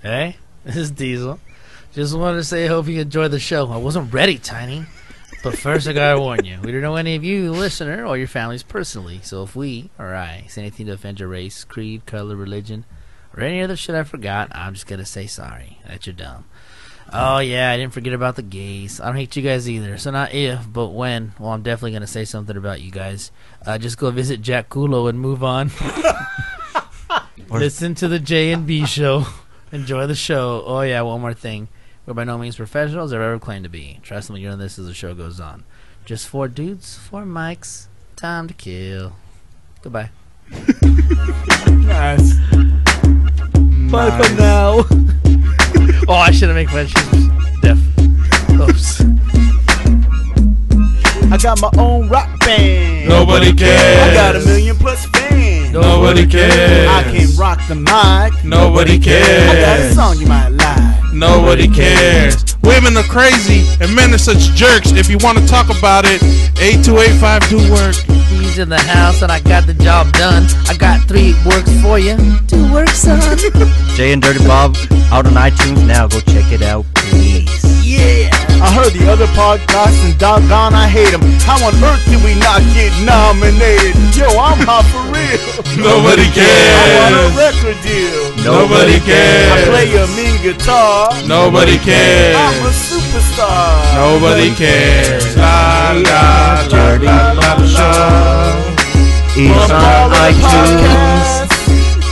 Hey, this is Diesel. Just wanted to say I hope you enjoyed the show. I wasn't ready, Tiny. But first I gotta warn you, we don't know any of you, the listener, or your families personally. So if we, or I, say anything to offend your race, creed, color, religion, or any other shit I forgot, I'm just gonna say sorry that you're dumb. Oh yeah, I didn't forget about the gays. I don't hate you guys either. So not if, but when. Well, I'm definitely gonna say something about you guys. Just go visit Jack Kulo and move on. Listen to the J&B show. Enjoy the show. Oh yeah, one more thing. We're by no means professionals or ever claim to be. Trust me, you're on this as the show goes on. Just 4 dudes, 4 mics. Time to kill. Goodbye. Nice. Bye for now. Oh, I should have made fun. She's deaf. Oops. I got my own rock band. Nobody cares. I got 1 million+ fans. Nobody cares. I can rock the mic. Nobody cares. I got a song you might like. Nobody cares. Women are crazy and men are such jerks. If you want to talk about it, 8285 do work. He's in the house and I got the job done. I got 3 works for you. 2 works, son. Jay and Dirty Bob out on iTunes now. Go check it out, please. Yeah. I heard the other podcasts and doggone I hate them. How on earth did we not get nominated? Yo, I'm hot for real. Nobody cares. I want a record deal. Nobody cares. I play a mean guitar. Nobody cares. I'm a superstar. Nobody cares. La la la la la la. It's on iTunes.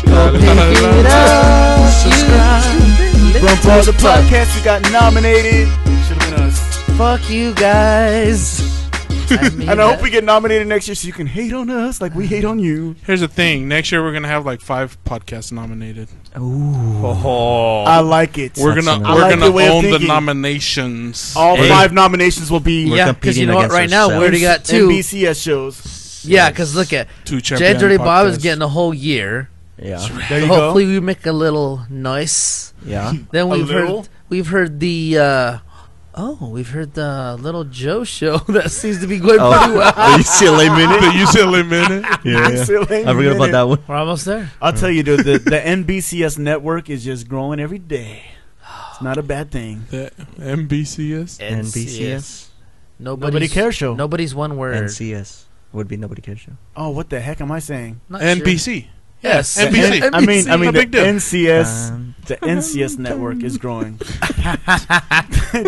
Go pick it up. Subscribe. From all the podcasts we got nominated. Should have been us. Fuck you guys. And I hope we get nominated next year so you can hate on us like we hate on you. Here's the thing. Next year we're gonna have like 5 podcasts nominated. Ooh. I like it. We're gonna own the nominations. All 5 nominations will be Yeah, because you know what? Right now we already got 2 NBCS shows. Yeah, because look at 2 Jay and Dirty Bob is getting a whole year. Yeah. There you Hopefully go. we make a little noise. Yeah. Then A little? we've heard the we've heard the Little Joe show that seems to be going pretty well. The UCLA Minute. The UCLA Minute. Yeah. I forgot about that one. We're almost there. I'll tell you, dude, the NBCS network is just growing every day. It's not a bad thing. The MBCS. NBCS. Nobody cares show. Nobody's one word. NCS would be Nobody Cares Show. Oh, what the heck am I saying? Not sure. NBC. Yes. NBC. I mean, No the big deal. NCS, the NCS network is growing.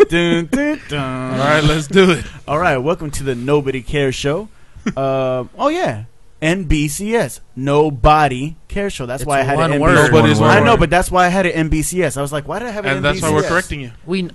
Dun, dun, dun. All right, let's do it. All right, welcome to the Nobody Cares Show. Oh yeah, NBCS, Nobody Cares Show. That's It's why I had one an word. NBCS. Nobody's one I know, word. but that's why I had an NBCS. I was like, why did I have an And NBCS? that's why we're correcting you. We knew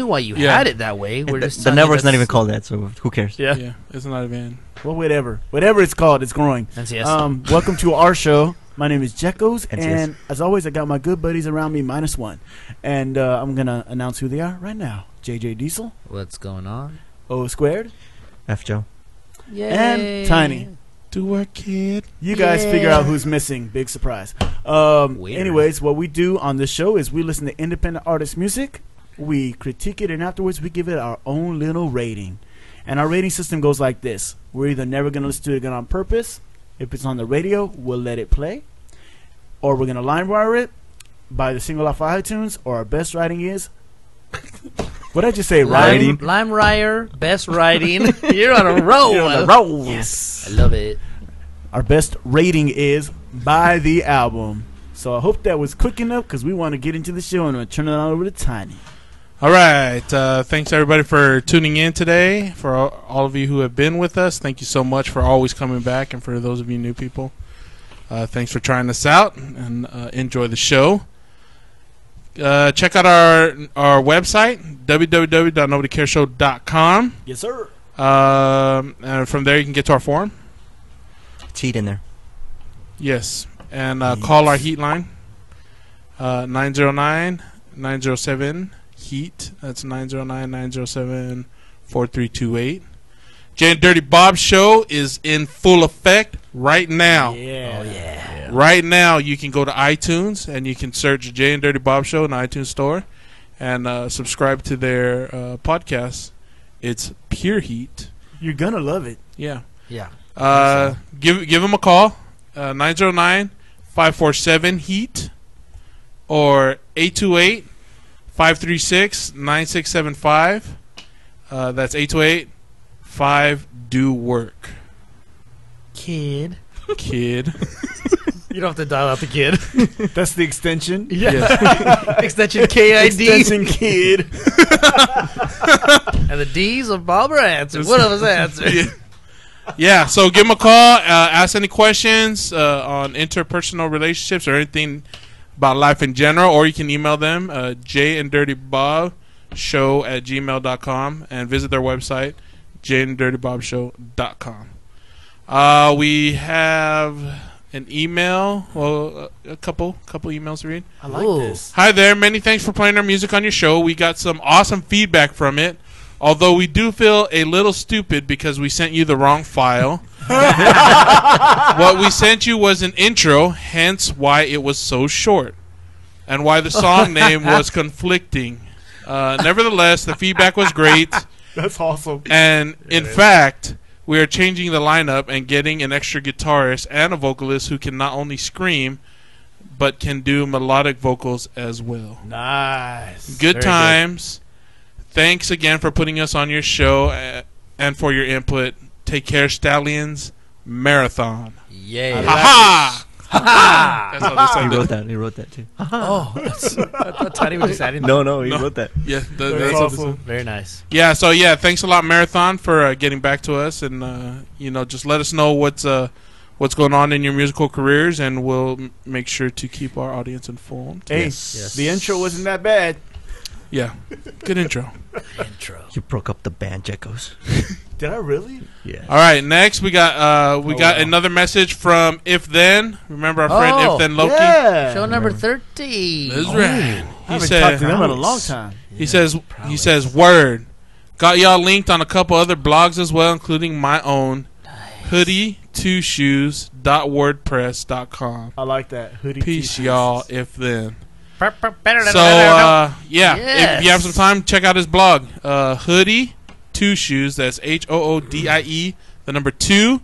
why you Yeah. had it that way. We're just The telling you network's not that's- even called that, so who cares? Yeah. Yeah, it's not even. Well, whatever it's called, it's growing. NCS. Welcome to our show. My name is Jeckos, NCS. and as always, I got my good buddies around me, -1. And I'm going to announce who they are right now. JJ Diesel, What's going on? O Squared, F. Joe. Yay. and Tiny. Do work, kid. You guys Yeah. figure out who's missing. Big surprise. Weird. Anyways, what we do on this show is we listen to independent artist music, we critique it, and afterwards we give it our own little rating. And our rating system goes like this. We're either never going to listen to it again on purpose. If it's on the radio, we'll let it play. Or we're going to LimeWire it, buy the single off iTunes, or our best writing is... What did I just say? Writing? LimeWire, best writing. You're on a roll. You're on a roll. Yes. I love it. Our best rating is buy the album. So I hope that was quick enough because we want to get into the show and I'm going to turn it on over to Tiny. All right. Thanks, everybody, for tuning in today. For all of you who have been with us, thank you so much for always coming back. And for those of you new people, thanks for trying us out and enjoy the show. Check out our website, www.nobodycareshow.com. Yes, sir. And from there, you can get to our forum. It's heat in there. Yes. And call our heat line, 909-907-HEAT. That's 909-907-4328. Jay and Dirty Bob show is in full effect right now. Yeah. Oh, yeah. Right now, you can go to iTunes and you can search Jay and Dirty Bob Show in the iTunes store and subscribe to their podcast. It's Pure Heat. You're going to love it. Yeah. Yeah. Give them a call, 909-547-HEAT or 828-536-9675. That's 828-5-DO-WORK. Kid. Kid. You don't have to dial out the kid. That's the extension. Yes. Extension KID. Extension kid. And the D's of Barbara answered. One of us answered. Yeah, so give them a call. Ask any questions on interpersonal relationships or anything about life in general, or you can email them, jayanddirtybobshow@gmail.com, and visit their website, jayanddirtybobshow.com. We have an email, well, a couple emails to read. I like Ooh. this. Hi there, many thanks for playing our music on your show. We got some awesome feedback from it, although we do feel a little stupid because we sent you the wrong file. What we sent you was an intro, hence why it was so short, and why the song name was conflicting. Nevertheless, the feedback was great, That's awesome. and in fact, we are changing the lineup and getting an extra guitarist and a vocalist who can not only scream, but can do melodic vocals as well. Nice. Good Very times. Thanks again for putting us on your show and for your input. Take care, Stallions. Marathon. Yeah. Ha ha! That's how they He sounded. wrote that. He wrote that too. Oh, I thought Tiny was just adding that. No, he No. wrote that. Yeah, That's that's how they awesome. sounded. Very nice. Yeah. So yeah, thanks a lot, Marathon, for getting back to us, and just let us know what's going on in your musical careers, and we'll make sure to keep our audience informed. Hey, Yes. the intro wasn't that bad. Yeah, good intro. Intro. You broke up the band, Geckos. Did I really? Yeah. All right, next we got wow. another message from If Then. Remember our friend Oh, If Then Loki? Yeah. Show number 13. That's Oh. right. I He haven't said talked to them in a long time. he says word. Got y'all linked on a couple other blogs as well, including my own hoodie2shoes.wordpress.com. I like that. Hoodie Peace, t-shirts. y'all. If Then. So So, yeah, Yes. if you have some time, check out his blog. Hoodie2shoes. That's HOODIE. The number 2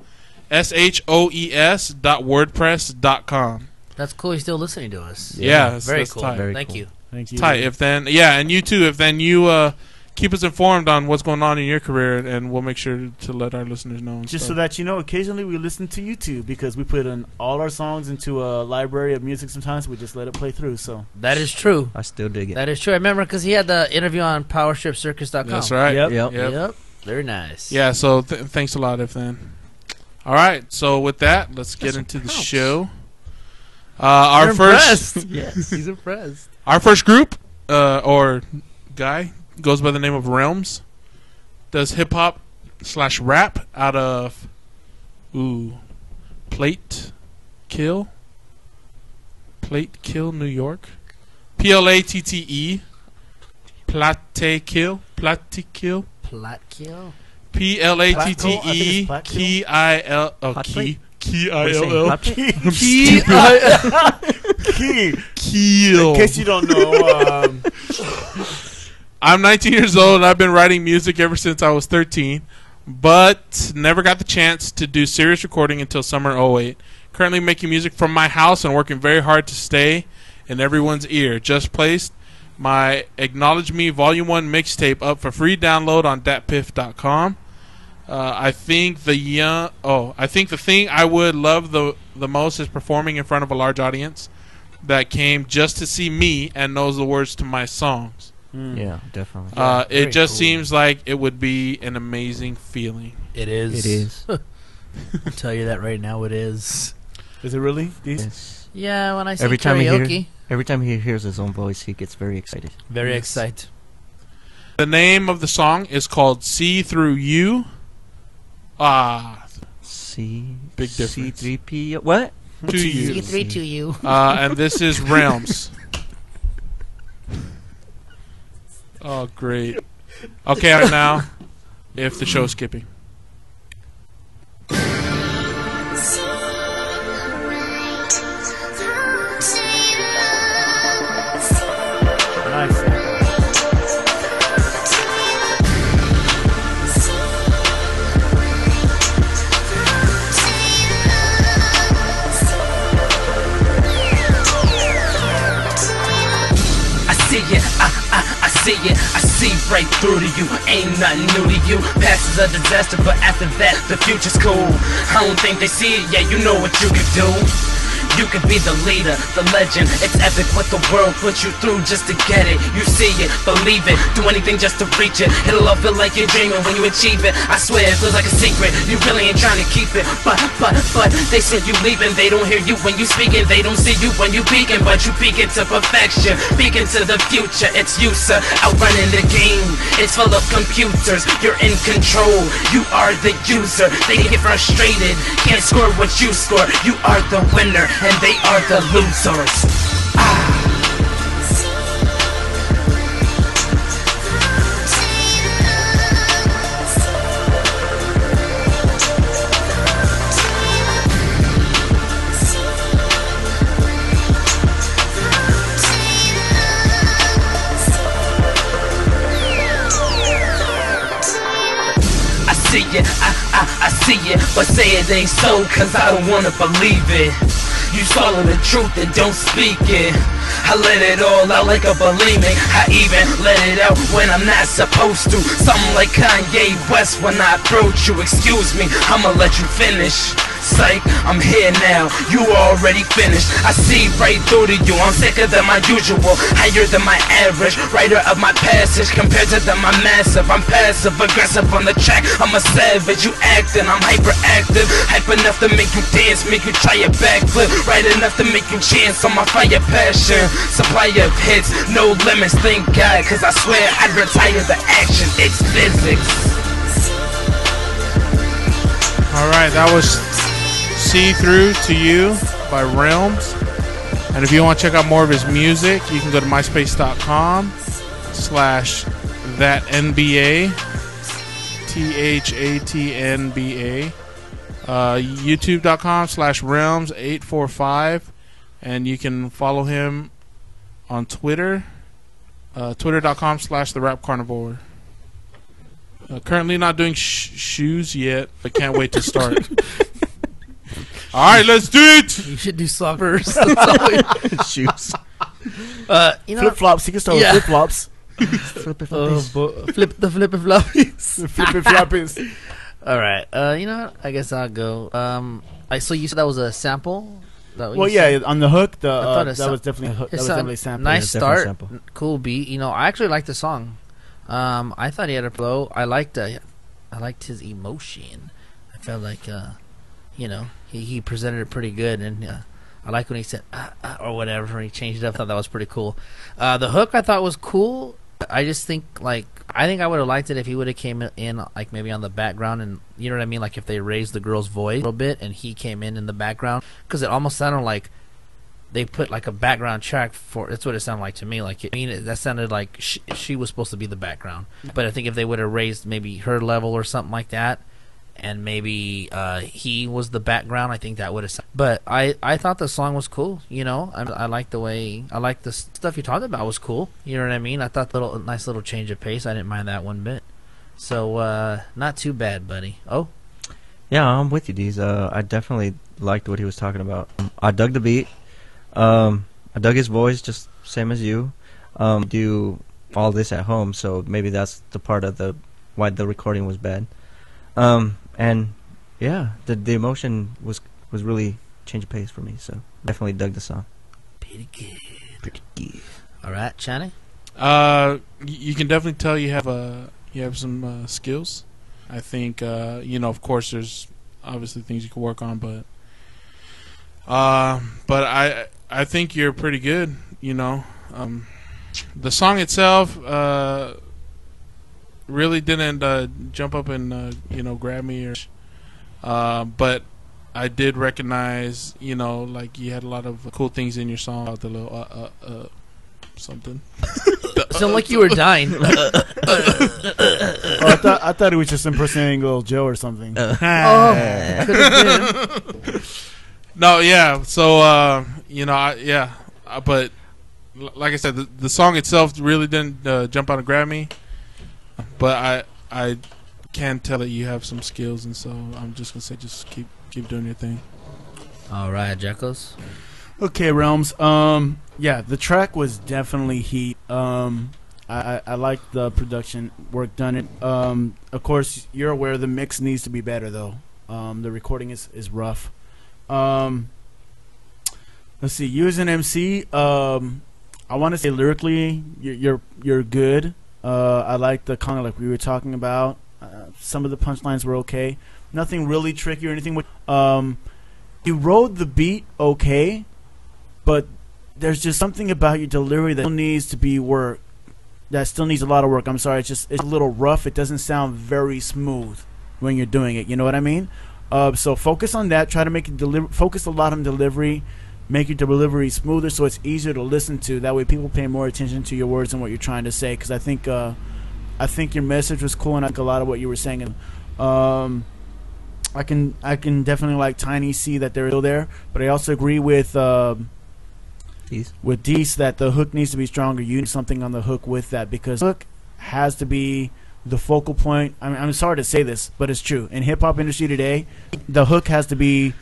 SHOES.wordpress.com. that's cool. He's still listening to us. Yeah, that's- Very that's cool. tight. Very Thank cool. you. Thank you. Tight. If Then, yeah, and you too. If Then you keep us informed on what's going on in your career, and we'll make sure to let our listeners know. and Just so stuff. that you know, occasionally we listen to YouTube because we put in all our songs into a library of music. Sometimes we just let it play through. So That is true. I still dig it. That is true. I remember because he had the interview on PowerStripCircus.com. That's right. Yep. Yep. Yep. Very nice. Yeah. So thanks a lot, If Then. All right. So with that, let's get into the show. Our You're first, impressed. Yes, he's impressed. our first group or guy goes by the name of Realms. Does hip hop / rap out of Plate Kill, New York. PLATTE. Plate Kill. Platkill. PLATTE Platkill? KIL. Oh, Hot key. plate? KILL. key. In Keel. case you don't know, I'm 19 years old and I've been writing music ever since I was 13, but never got the chance to do serious recording until summer 08. Currently making music from my house and working very hard to stay in everyone's ear. Just placed my Acknowledge Me Volume 1 mixtape up for free download on datpiff.com. I think the thing I would love the most is performing in front of a large audience that came just to see me and knows the words to my songs. Yeah, definitely. It very just cool. seems like it would be an amazing feeling. It is. It is. I'll tell you that right now. It is. is it really? These? Yes. Yeah, when I sing Every time karaoke, Every time he hears his own voice, he gets very excited. very Yes. excited. The name of the song is called See Through You. C. Big difference. C3P. What? To you. C3 to you. And this is Realms. Oh, great. Okay, right now, if the show's skipping. Nice. see it, I see it, I see right through to you. Ain't nothing new to you. Past is a disaster, but after that, the future's cool. I don't think they see it, yeah, you know what you can do. You could be the leader, the legend. It's epic what the world puts you through just to get it. You see it, believe it, do anything just to reach it. It'll all feel like you're dreaming when you achieve it. I swear it feels like a secret, you really ain't trying to keep it. But, they said you leaving. They don't hear you when you speaking. They don't see you when you peeking. But you peeking to perfection, peeking to the future. It's you, sir, outrunning the game. It's full of computers, you're in control. You are the user, they get frustrated. Can't score what you score. You are the winner and they are the losers. I see it, I see it, but say it ain't so, cause I don't wanna believe it. You swallow the truth and don't speak it. I let it all out like a bulimic. I even let it out when I'm not supposed to. Something like Kanye West when I approach you. Excuse me, I'ma let you finish. Psych, I'm here now, you already finished. I see right through to you, I'm sicker than my usual, higher than my average, writer of my passage, compared to them I'm massive. I'm passive, aggressive on the track, I'm a savage. You acting, I'm hyperactive, hype enough to make you dance, make you try a backflip, right enough to make you chance on my fire passion. Supply of hits, no limits, thank God, cause I swear I'd retire the action, it's physics. Alright, that was See Through to You by Realms. And if you want to check out more of his music, you can go to myspace.com/thatnba, THATNBA, youtube.com/realms845, and you can follow him on Twitter, twitter.com/therapcarnivore. Currently not doing shoes yet, but can't wait to start. Alright, let's do it! You should do suckers. Shoes. You know, Flip flops. You can start with flip flops. flip the floppies. Flip floppies. All right. You know what? I guess I'll go. So you said that was a sample? Well, yeah, on the hook, thought that was definitely a hook. That was definitely a sample. Nice Yeah, definitely start. sample. Cool beat. You know, I actually liked the song. I thought he had a flow. I liked his emotion. I felt like you know, he presented it pretty good, and I like when he said or whatever, and he changed it up. I thought that was pretty cool. The hook I thought was cool. I just think I would have liked it if he would have came in like maybe on the background, and you know what I mean, like if they raised the girl's voice a little bit and he came in the background, because it almost sounded like they put like a background track for. That's what it sounded like to me. Like that sounded like she was supposed to be the background. But I think if they would have raised maybe her level or something like that, and maybe he was the background, I think that would have. But I thought the song was cool. You know, I like the way, I like the stuff you talked about was cool. You know what I mean? I thought nice little change of pace. I didn't mind that one bit. So not too bad, buddy. Oh, Yeah, I'm with you, Deez. I definitely liked what he was talking about. I dug the beat. I dug his voice, just same as you. Do all this at home, so maybe that's the part of why the recording was bad. And yeah, the emotion was really change of pace for me. So definitely dug the song. pretty good. Pretty good. All right, Channing. You can definitely tell you have some skills. I think of course there's obviously things you can work on, but I think you're pretty good. The song itself really didn't jump up and grab me, but I did recognize like you had a lot of cool things in your song about the little something. Sound like you were dying. I thought it was just impersonating Little Joe or something. Could have been. No, yeah. So but like I said, the song itself really didn't jump out and grab me. But I can tell that you have some skills, and so I'm just gonna say, just keep doing your thing. All right, Jackals. Okay, Realms. Yeah, the track was definitely heat. I like the production work done. It. Of course, you're aware the mix needs to be better though. The recording is rough. Let's see. You as an MC, I want to say lyrically, you're good. I like the kind of like we were talking about. Some of the punchlines were okay. Nothing really tricky or anything. You rode the beat okay, but there's just something about your delivery that still needs to be worked. That still needs a lot of work. I'm sorry, it's a little rough. It doesn't sound very smooth when you're doing it. You know what I mean? So focus on that. Try to make it focus a lot on delivery. Make your delivery smoother so it's easier to listen to. That way, people pay more attention to your words and what you're trying to say. Because I think your message was cool, and I think a lot of what you were saying. I can definitely like Tiny see that they're still there, but I also agree with Deese that the hook needs to be stronger. You need something on the hook with that because the hook has to be the focal point. I mean, I'm sorry to say this, but it's true. In hip hop industry today, the hook has to be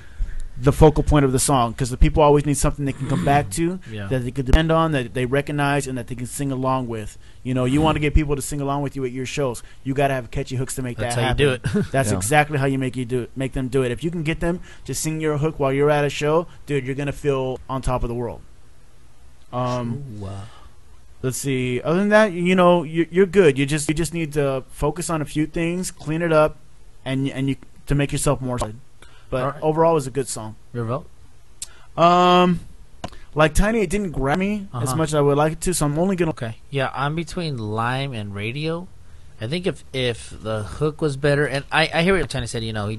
the focal point of the song because the people always need something they can come back to, that they can depend on, that they recognize, and that they can sing along with. You know, you want to get people to sing along with you at your shows. You got to have catchy hooks to make that happen. That's how you do it. That's exactly how you make them do it. If you can get them to sing your hook while you're at a show, dude, you're gonna feel on top of the world. Let's see. Other than that, you know, you're good. You just need to focus on a few things, clean it up, and you to make yourself more solid. But overall, it was a good song. Your vote? Like Tiny, it didn't grab me as much as I would like it to, so I'm only gonna. Okay. Yeah, I'm between Lime and Radio. I think if the hook was better, and I hear what Tiny said. You know,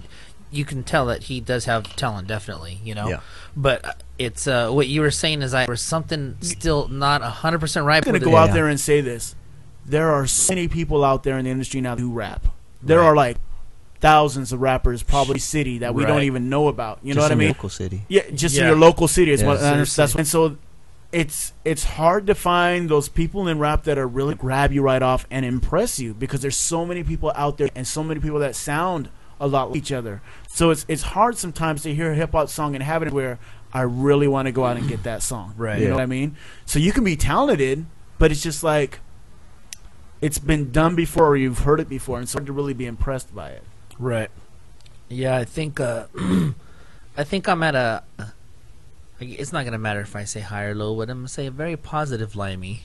you can tell that he does have talent, definitely. You know, but it's what you were saying is there's something still not 100% right. I'm gonna go out there and say this: there are so many people out there in the industry now who rap. There are like thousands of rappers, probably city that we don't even know about. You know what I mean? Local city. Yeah, just in your local city is what. That's and so it's hard to find those people in rap that are really grab you right off and impress you because there's so many people out there and so many people that sound a lot like each other. So it's hard sometimes to hear a hip hop song and have it where I really want to go out and get that song. Right. You know what I mean? So you can be talented, but it's just like it's been done before or you've heard it before, and it's hard to really be impressed by it. Right. Yeah, I think I think I'm at a. It's not gonna matter if I say high or low, but I'm gonna say a very positive limey,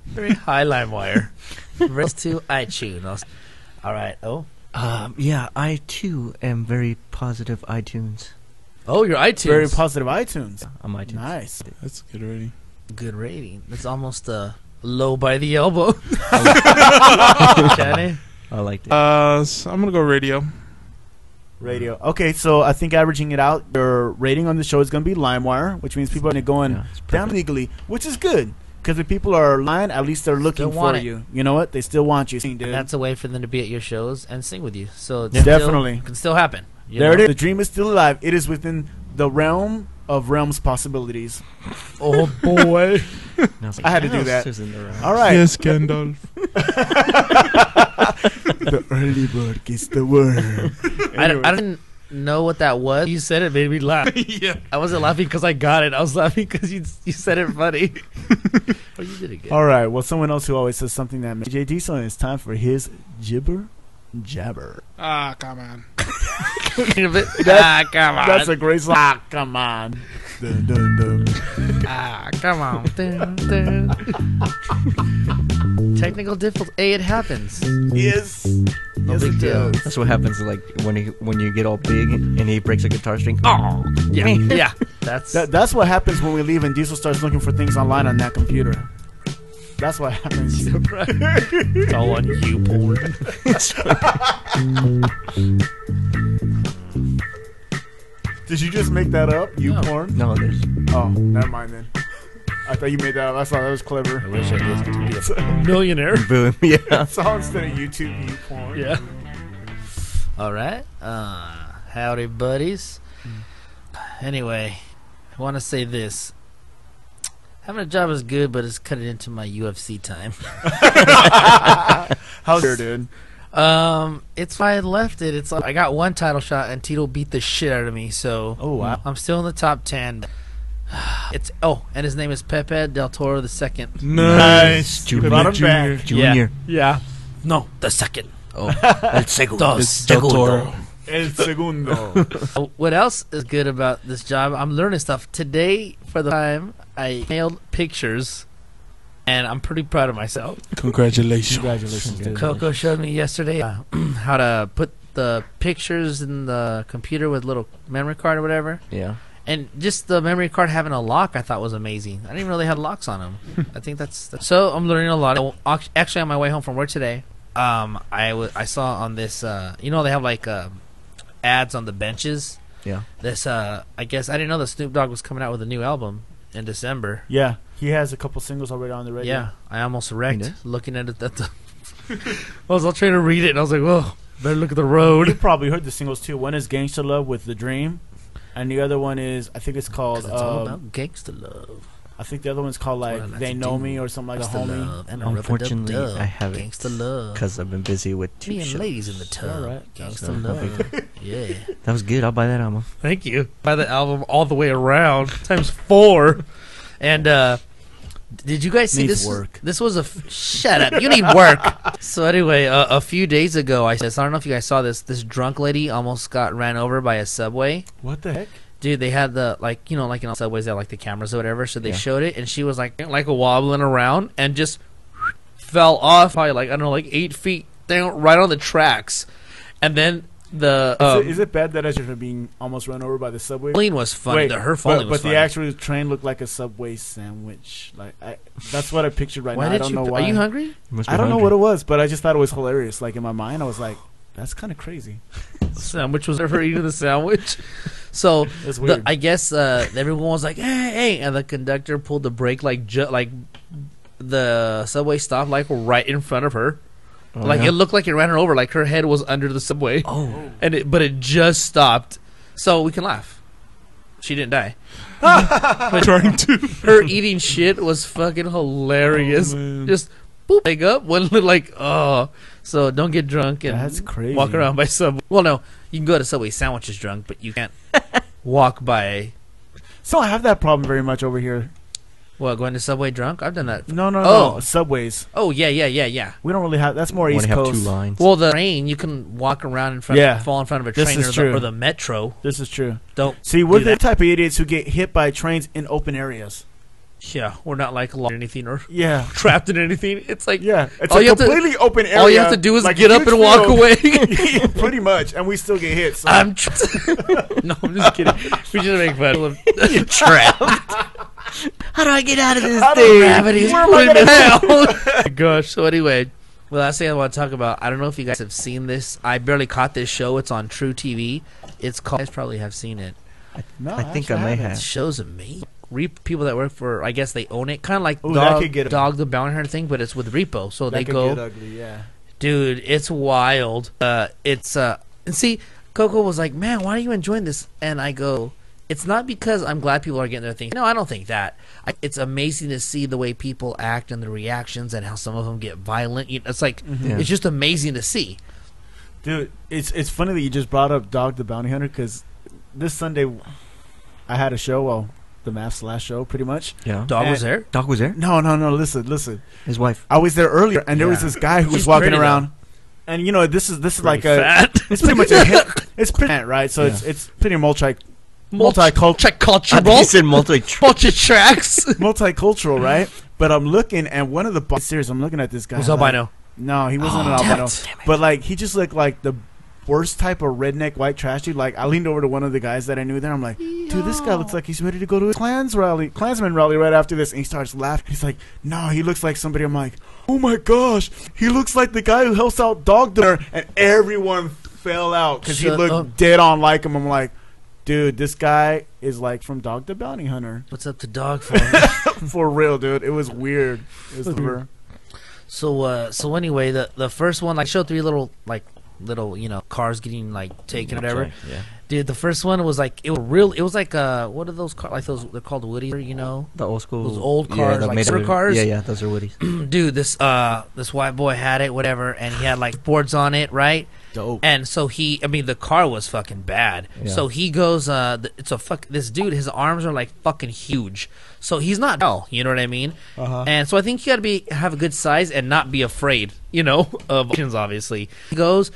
very high LimeWire. Verse 2, iTunes. All right. Oh. Yeah, I too am very positive iTunes. Oh, your iTunes. Very positive iTunes. I'm iTunes. Nice. That's a good rating. Good rating. That's almost low by the elbow. Johnny? I liked it. So I'm gonna go Radio. Radio. Okay, so I think averaging it out, your rating on the show is going to be LimeWire, which means people are going down legally, which is good. Because if people are lying, at least they're looking for you. You know what? They still want you. Dude. And that's a way for them to be at your shows and sing with you. So it's definitely can still happen. There it is. The dream is still alive. It is within the realm of realms possibilities. Oh boy! I had to do that. All right. Yes, Gandalf. The early bird gets the worm. I didn't know what that was. You said it made me laugh. Yeah. I wasn't laughing because I got it. I was laughing because you said it funny. Oh, you did it good. All right. Well, someone else who always says something that makes JD, so it's time for his jibber jabber. Ah, come on. Come on. That's a great song. Ah, come on. Dun, dun, dun. Ah, come on. Dun, dun. Technical difficulty. Hey, it happens. Yes. No Yes, big it deal. does. That's what happens like when you get all big and he breaks a guitar string. Oh, yeah, yeah. That's what happens when we leave and Diesel starts looking for things online on that computer. That's what happens. It's all on you, porn. Did you just make that up? You No. porn? No, there's Oh, never mind then. I thought you made that up. I thought that was clever. I wish I did to be a millionaire. boom. Yeah. So instead of YouTube, you porn. Yeah. All right. Howdy, buddies. Anyway, I want to say this. Having a job is good, but it's cutting into my UFC time. How's your dude? It's why I left it. It's like I got one title shot and Tito beat the shit out of me. So Oh, wow. I'm still in the top 10. It's and his name is Pepe del Toro the second. Nice. Junior. Brought him back. Junior. Yeah. No, the second. Oh, El Segundo. Dos. Del Toro. El segundo. What else is good about this job? I'm learning stuff. Today, for the time, I mailed pictures, and I'm pretty proud of myself. Congratulations. Congratulations, dude. Coco showed me yesterday how to put the pictures in the computer with little memory card or whatever. Yeah. And just the memory card having a lock, I thought was amazing. I didn't even know they had locks on them. I think that's so. I'm learning a lot. Actually, on my way home from work today, I saw on this. They have like ads on the benches. Yeah. This I guess I didn't know that Snoop Dogg was coming out with a new album in December. Yeah, he has a couple singles already on the radio. Yeah, I almost wrecked did? looking at it. I was all trying to read it, and I was like, "Whoa, better look at the You road." probably heard the singles too. One is Gangsta Love with The Dream, and the other one is, I think it's called, 'Cause it's all about gangsta love. I think the other one's called That's like what I like They to Know do. Me or something like a Gangsta homie. love and Unfortunately, I haven't. Gangsta love. Because I've been busy with two Me and shows. ladies in the tub. Alright. Gangsta So, love. Yeah. That was good. I'll buy that album. Thank you. Buy the album all the way around times 4. And did you guys see Needs this? work. This was shut up. You need work. So anyway, a few days ago, I don't know if you guys saw this. This drunk lady almost got ran over by a subway. What the heck? Dude, they had the like in all subways they have like the cameras or whatever. So they Yeah. showed it, and she was like wobbling around and just fell off probably like I don't know 8 feet down right on the tracks, and then the Is it bad that as you're being almost run over by the subway? falling was funny. Her falling was but funny. the actual train looked like a Subway sandwich. Like that's what I pictured right Why now. I did don't you? know why. Are you hungry? You must be I don't know hungry. what it was, but I just thought it was hilarious. Like in my mind, I was like, "That's kind of crazy." Sandwich was ever eating the sandwich. So That's weird. I guess everyone was like, "Hey!" And the conductor pulled the brake like the subway stopped like right in front of her. Oh, Like yeah? it looked like it ran her over. Like her head was under the subway. Oh. But it just stopped, so we can laugh. She didn't die. Trying to. Her eating shit was fucking hilarious. man. Just boop, leg up, one like So don't get drunk and That's crazy. walk around by Subway. Well, no, you can go to Subway sandwiches drunk, but you can't walk by. So I have that problem very much over here. What, going to Subway drunk? I've done that. No, Oh. Subways. Oh yeah. We don't really have. That's more When East you have two Coast. lines. Well, the train you can walk around in front, Yeah. fall in front of a This train is or true. the metro. This is true. Don't. See, we're do the that. type of idiots who get hit by trains in open areas. Yeah, we're not like locked in anything or Yeah. trapped in anything. It's like Yeah, it's All a you have to- completely open area. all you have to do is like a get up huge and walk field. away. Pretty much, and we still get hit. So. I'm no, I'm just kidding. We just make fun of You're trapped. How do I get out of this How do thing? Gravity's Where am I pulling gonna me down. Gosh. So anyway, the last thing I want to talk about. I don't know if you guys have seen this. I barely caught this show. It's on True TV. It's called. You guys probably have seen it. No, I think actually I may haven't. have. The show's amazing. People that work for, I guess they own it, kind of like Ooh, that could get Dog the Bounty Hunter thing, but it's with Repo. So That they could go, get ugly, yeah. dude, it's wild. And see, Coco was like, man, why are you enjoying this? And I go, it's not because I'm glad people are getting their thing. No, I don't think that. It's amazing to see the way people act and the reactions and how some of them get violent. It's like, Yeah. it's just amazing to see. Dude, it's funny that you just brought up Dog the Bounty Hunter because this Sunday I had a show. Well, the Math's last show, pretty much. Yeah. Dog was And- there. Dog was there? No. Listen. His wife. I was there earlier, and there was Yeah. this guy who was She's walking pretty, around, and you know this is like Pretty a. fat. It's pretty much a hit. It's pretty right. So it's pretty multicultural, Multicultural. He said multi. Multi tracks. multicultural, right? But I'm looking, and one of the serious. I'm looking at this guy. Was like- albino. No, he wasn't Oh, an damn albino. it. But like he just looked like the worst type of redneck white trash dude. Like I leaned over to one of the guys that I knew there. I'm like, dude, this guy looks like he's ready to go to a Klansman rally right after this. And he starts laughing. He's like, no, he looks like somebody. I'm like, oh my gosh, he looks like the guy who helps out Dog Dinner. And everyone fell out because he Shut looked up. dead on like him. I'm like, dude, this guy is like from Dog the Bounty Hunter. What's up to Dog for? For real, dude. It was weird. It was weird. So anyway, the first one, I showed 3 little cars getting like taken or whatever. Yeah. Dude, the first one was like it was real. It was like what are those cars? Like those they're called Woodies, you know? The old school. Those old cars, the like made super of- cars. Yeah, those are Woodies. Dude, this white boy had it, whatever, and he had like boards on it, right? Dope. And so the car was fucking bad. Yeah. So he goes, this dude, his arms are like fucking huge. So he's not tall, you know what I mean? Uh-huh. And so I think you gotta have a good size and not be afraid, you know, of options, obviously. He goes,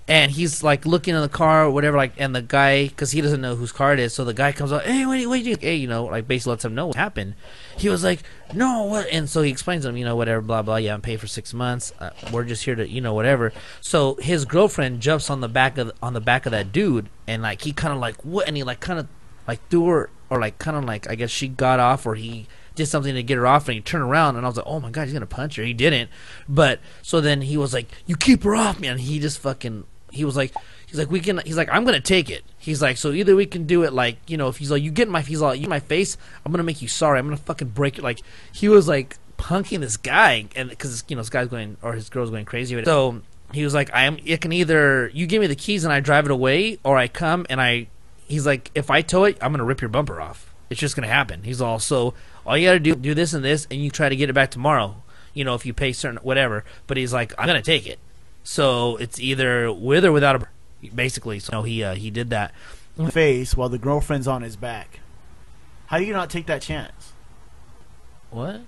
and he's like looking in the car or whatever, like, and the guy, because he doesn't know whose car it is, so the guy comes up, hey, what do you, hey, you know, like basically lets him know what happened. He was like, no, what? And so he explains to him, you know, whatever, blah, blah, yeah, I'm paid for 6 months. We're just here to, you know, whatever. So his girlfriend jumps on the back of that dude, and like he kind of like, what? And he like kind of like threw her, or like kind of like, I guess she got off, or he did something to get her off, and he turned around, and I was like, oh my God, he's going to punch her. He didn't. But so then he was like, you keep her off, man. He just fucking, he's like, I'm gonna take it. He's like, so either we can do it like, you know, if he's like, you get in my face, I'm gonna make you sorry. I'm gonna fucking break it. Like, he was like punking this guy, and because you know this guy's going, or his girl's going crazy with it. So he was like, it can either you give me the keys and I drive it away, or I come and he's like, if I tow it, I'm gonna rip your bumper off. It's just gonna happen. He's all, so all you gotta do this and this, and you try to get it back tomorrow. You know, if you pay certain whatever. But he's like, I'm gonna take it. So it's either with or without a, basically. So he did that. Face while the girlfriend's on his back. How do you not take that chance? What?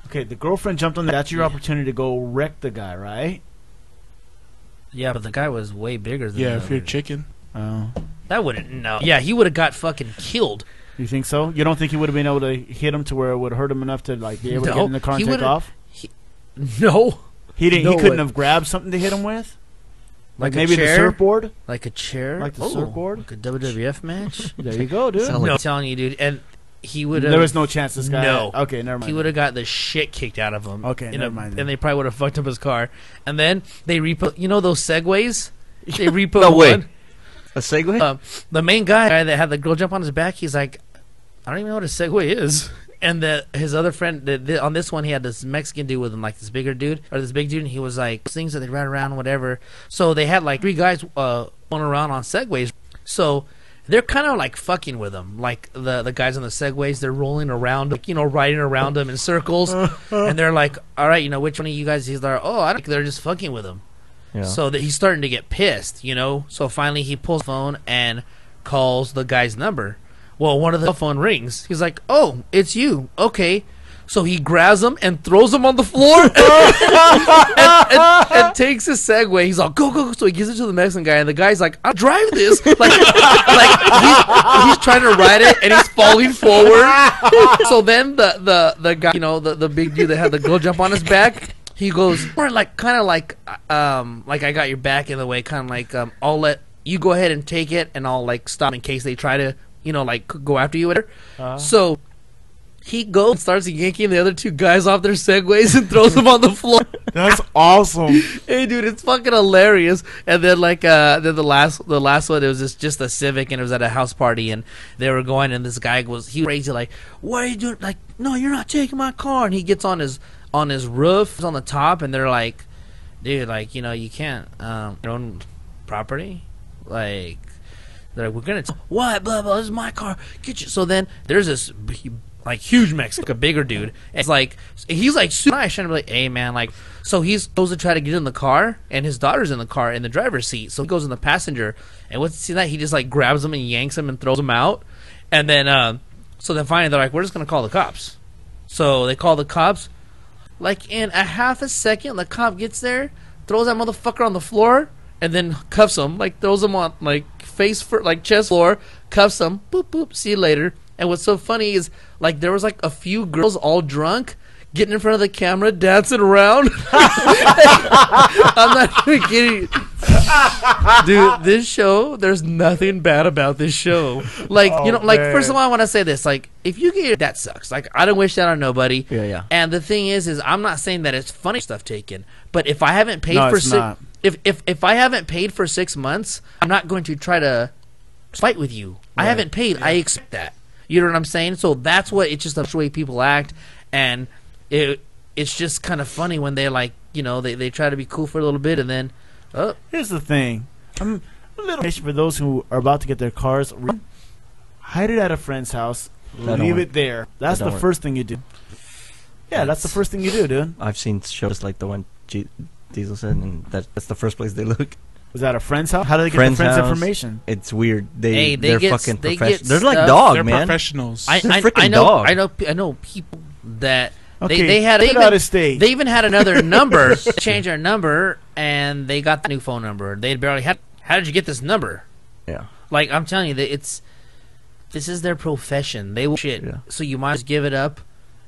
Okay, the girlfriend jumped on. That's your opportunity to go wreck the guy, right? Yeah, but the guy was way bigger than Yeah, the if you're other. chicken. Oh, That wouldn't, no. Yeah, he would have got fucking killed. you think so? You don't think he would have been able to hit him to where it would hurt him enough to like be able to No, get in the car and he take would've- off? No. He didn't. No he couldn't way. have grabbed something to hit him with, like a maybe the chair? surfboard. Like a chair? Like the Oh, surfboard? Like a WWF match? There you go, dude. Sound No, I'm telling you, dude. And he would have... There was no chance this guy. No. Okay, never mind. He would have got the shit kicked out of him. Okay, never mind then. And they probably would have fucked up his car. And then they repo... You know those Segways? They repo No way. one. A Segway? The main guy that had the girl jump on his back, he's like, I don't even know what a Segway is. And his other friend, on this one, he had this Mexican dude with him, like this bigger dude, or this big dude, and he was like, things that they ride around, whatever. So they had like 3 guys going around on Segways. So they're kind of like fucking with him. Like the guys on the Segways, they're rolling around, like, you know, riding around them in circles. And they're like, all right, you know, which one of you guys? He's like, oh, I don't think they're just fucking with him. Yeah. So that he's starting to get pissed, you know. So finally he pulls the phone and calls the guy's number. Well, one of the phone rings. He's like, "Oh, it's you. Okay." So he grabs him and throws him on the floor and takes his Segway. He's all, go, go, go. So he gives it to the Mexican guy, and the guy's like, I'll drive this. Like he's trying to ride it, and he's falling forward. So then the guy, you know, the big dude that had the girl jump on his back, he goes, or like, kind of like I got your back in the way, kind of like, I'll let you go ahead and take it, and I'll like stop in case they try to, you know, like go after you, whatever. So he goes and starts yanking the other 2 guys off their Segways and throws them on the floor. That's awesome. Hey, dude, it's fucking hilarious. And then like then the last one, it was just a Civic, and it was at a house party, and they were going, and this guy was crazy, like, what are you doing? Like, no, you're not taking my car. And he gets on his roof, on the top, and they're like, dude, like, you know, you can't your own property, like. They're like, we're gonna what, blah blah. This is my car. Get you. So then there's this like huge Mexican, like a bigger dude. And it's like he's like super nice, trying to be like, hey man, like. So he's supposed to try to get in the car, and his daughter's in the car in the driver's seat. So he goes in the passenger, and once you see that, he just like grabs him and yanks him and throws him out. And then so then finally they're like, we're just gonna call the cops. So they call the cops. Like in a half a second, the cop gets there, throws that motherfucker on the floor, and then cuffs him, like throws him on like face for like chest floor, cuffs him, boop boop, see you later. And what's so funny is like there was like a few girls all drunk getting in front of the camera dancing around. I'm not even kidding. Dude, this show, there's nothing bad about this show. Like, you know, like, first of all, I want to say this. Like, if you get that sucks. Like, I don't wish that on nobody. Yeah. And the thing is I'm not saying that it's funny stuff taken. But if I haven't paid No, for it's not. if I haven't paid for 6 months, I'm not going to try to fight with you. I haven't paid. I expect that. You know what I'm saying? So that's what, it's just the way people act. And it's just kind of funny when they're like, you know, they try to be cool for a little bit, and then, oh. Here's the thing. I'm little for those who are about to get their cars. Hide it at a friend's house. That don't Leave work. it there. That's That the don't work. first thing you do. Yeah, that's the first thing you do, dude. I've seen shows like the one Diesel said, and that's the first place they look. Was that a friend's house? How do they get Friend's the friend's house. information? It's weird. Hey, They're get- fucking they get professional. They're like stuff- dog, They're man. professionals. I They're freaking know, dog. I know people that Okay, they had get even, out of state. they even had another number. Change their number, and they got the new phone number. They barely had. How did you get this number? Yeah. Like I'm telling you, that this is their profession. They will shit. Yeah. So you might as well give it up.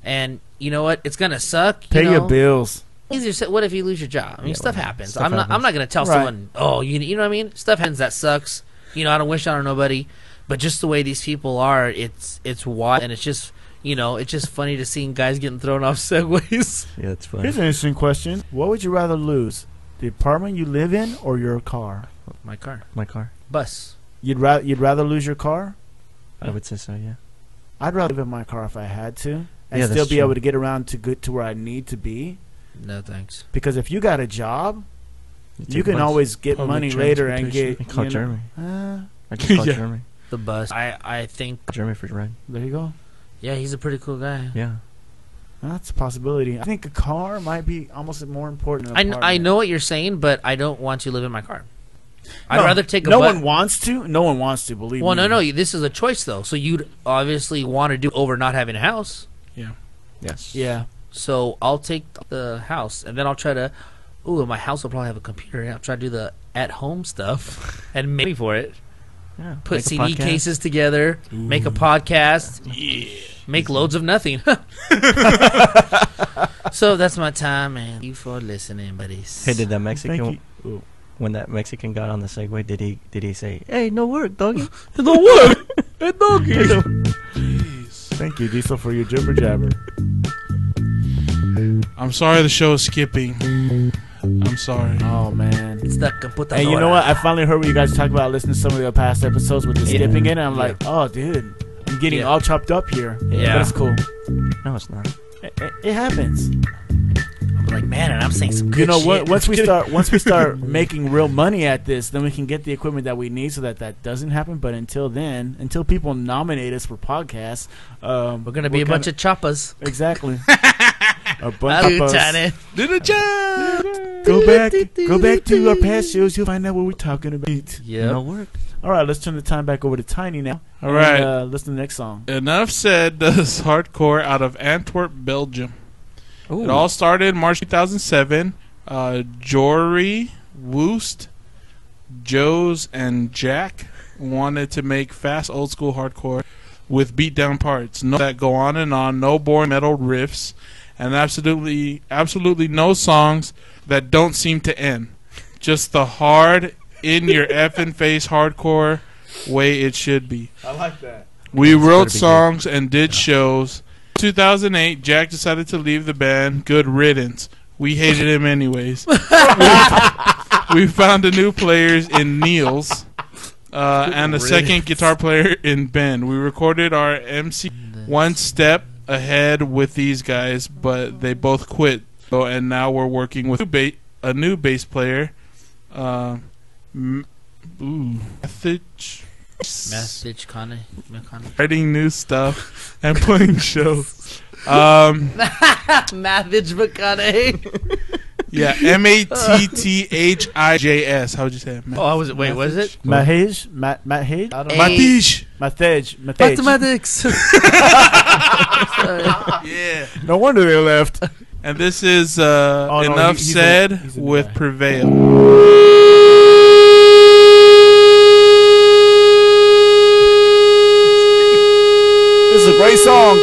And you know what? It's gonna suck. Pay you know? your bills. Easier said, what if you lose your job? I mean, Yeah, stuff well, happens. stuff I'm not happens. gonna tell Right. someone, oh, you know what I mean? Stuff happens that sucks. You know, I don't wish that on nobody. But just the way these people are, it's wild, and it's just it's just funny to see guys getting thrown off segways. Yeah, it's fun. Here's an interesting question. What would you rather lose? The apartment you live in or your car? My car, My car. bus. You'd rather lose your car? I would say so. Yeah. I'd rather live in my car if I had to and Yeah, still that's be true. able to get around to where I need to be. No thanks. Because if you got a job, you take can bus. always get Public money later and transportation. get. I call you know- Jeremy. Uh, I just call Yeah. Jeremy. The bus. I think. Jeremy for the ride. there you go. Yeah, he's a pretty cool guy. Yeah. That's a possibility. I think a car might be almost more important. Than an I apartment. know what you're saying, but I don't want to live in my car. I'd No, rather take a No bus. one wants to. No one wants to. Believe Well, me. no. This is a choice though. So you'd obviously want to do over not having a house. Yes. Yeah. So I'll take the house, and then I'll try to. Ooh, my house will probably have a computer. I'll try to do the at-home stuff and make money for it. Yeah. Put Make a CD podcast. cases together, make a podcast, make loads of nothing. So that's my time, man. Thank you for listening, buddies. Hey, did that Thank Mexican you. when that Mexican got on the Segway? Did he say, "Hey, no work, doggy"? no work. Hey, doggy. Thank you, Diesel, for your jibber jabber. I'm sorry the show is skipping. I'm sorry. Oh man. It's the computadora. Hey, you know what? I finally heard what you guys talk about. Listening to some of the past episodes with the skipping in, and I'm like, oh, dude, I'm getting Yeah. all chopped up here. Yeah. But it's cool. No, it's not. It happens. I'm like, man, and I'm saying some good You know, shit. once we start making real money at this, then we can get the equipment that we need so that doesn't happen. But until then, until people nominate us for podcasts, We're gonna be a bunch of choppas. exactly. A bunch Love you, of us. Johnny. Did a job. Go back to our past shows. You'll find out what we're talking about. Yeah. No work. All right, let's turn the time back over to Tiny now. All right. And, listen to the next song. Enough Said does hardcore out of Antwerp, Belgium. Ooh. It all started in March 2007. Jory, Woost, Joes, and Jack wanted to make fast old school hardcore with beatdown parts. No that go on and on, no boring metal riffs, and absolutely no songs that don't seem to end. Just the hard, in your effing face hardcore way it should be. I like that. We wrote be good. songs and did shows. 2008, Jack decided to leave the band. Good riddance. We hated him anyways. we found a new player in Niels and a second guitar player in Ben. We recorded our MC one step ahead with these guys, but they both quit. So, and now we're working with a new bass player. Message Connie. Writing new stuff and playing shows. Mathage McConaughey. Yeah, Mattthijs. How would you say it? Oh, was it? Wait, was it? Mahej? Mahej? I don't know. Matish. Mathej. Mathematics. Yeah. No wonder they left. And this is no, Enough he's Said he's a new with guy. Prevail. This is a great song.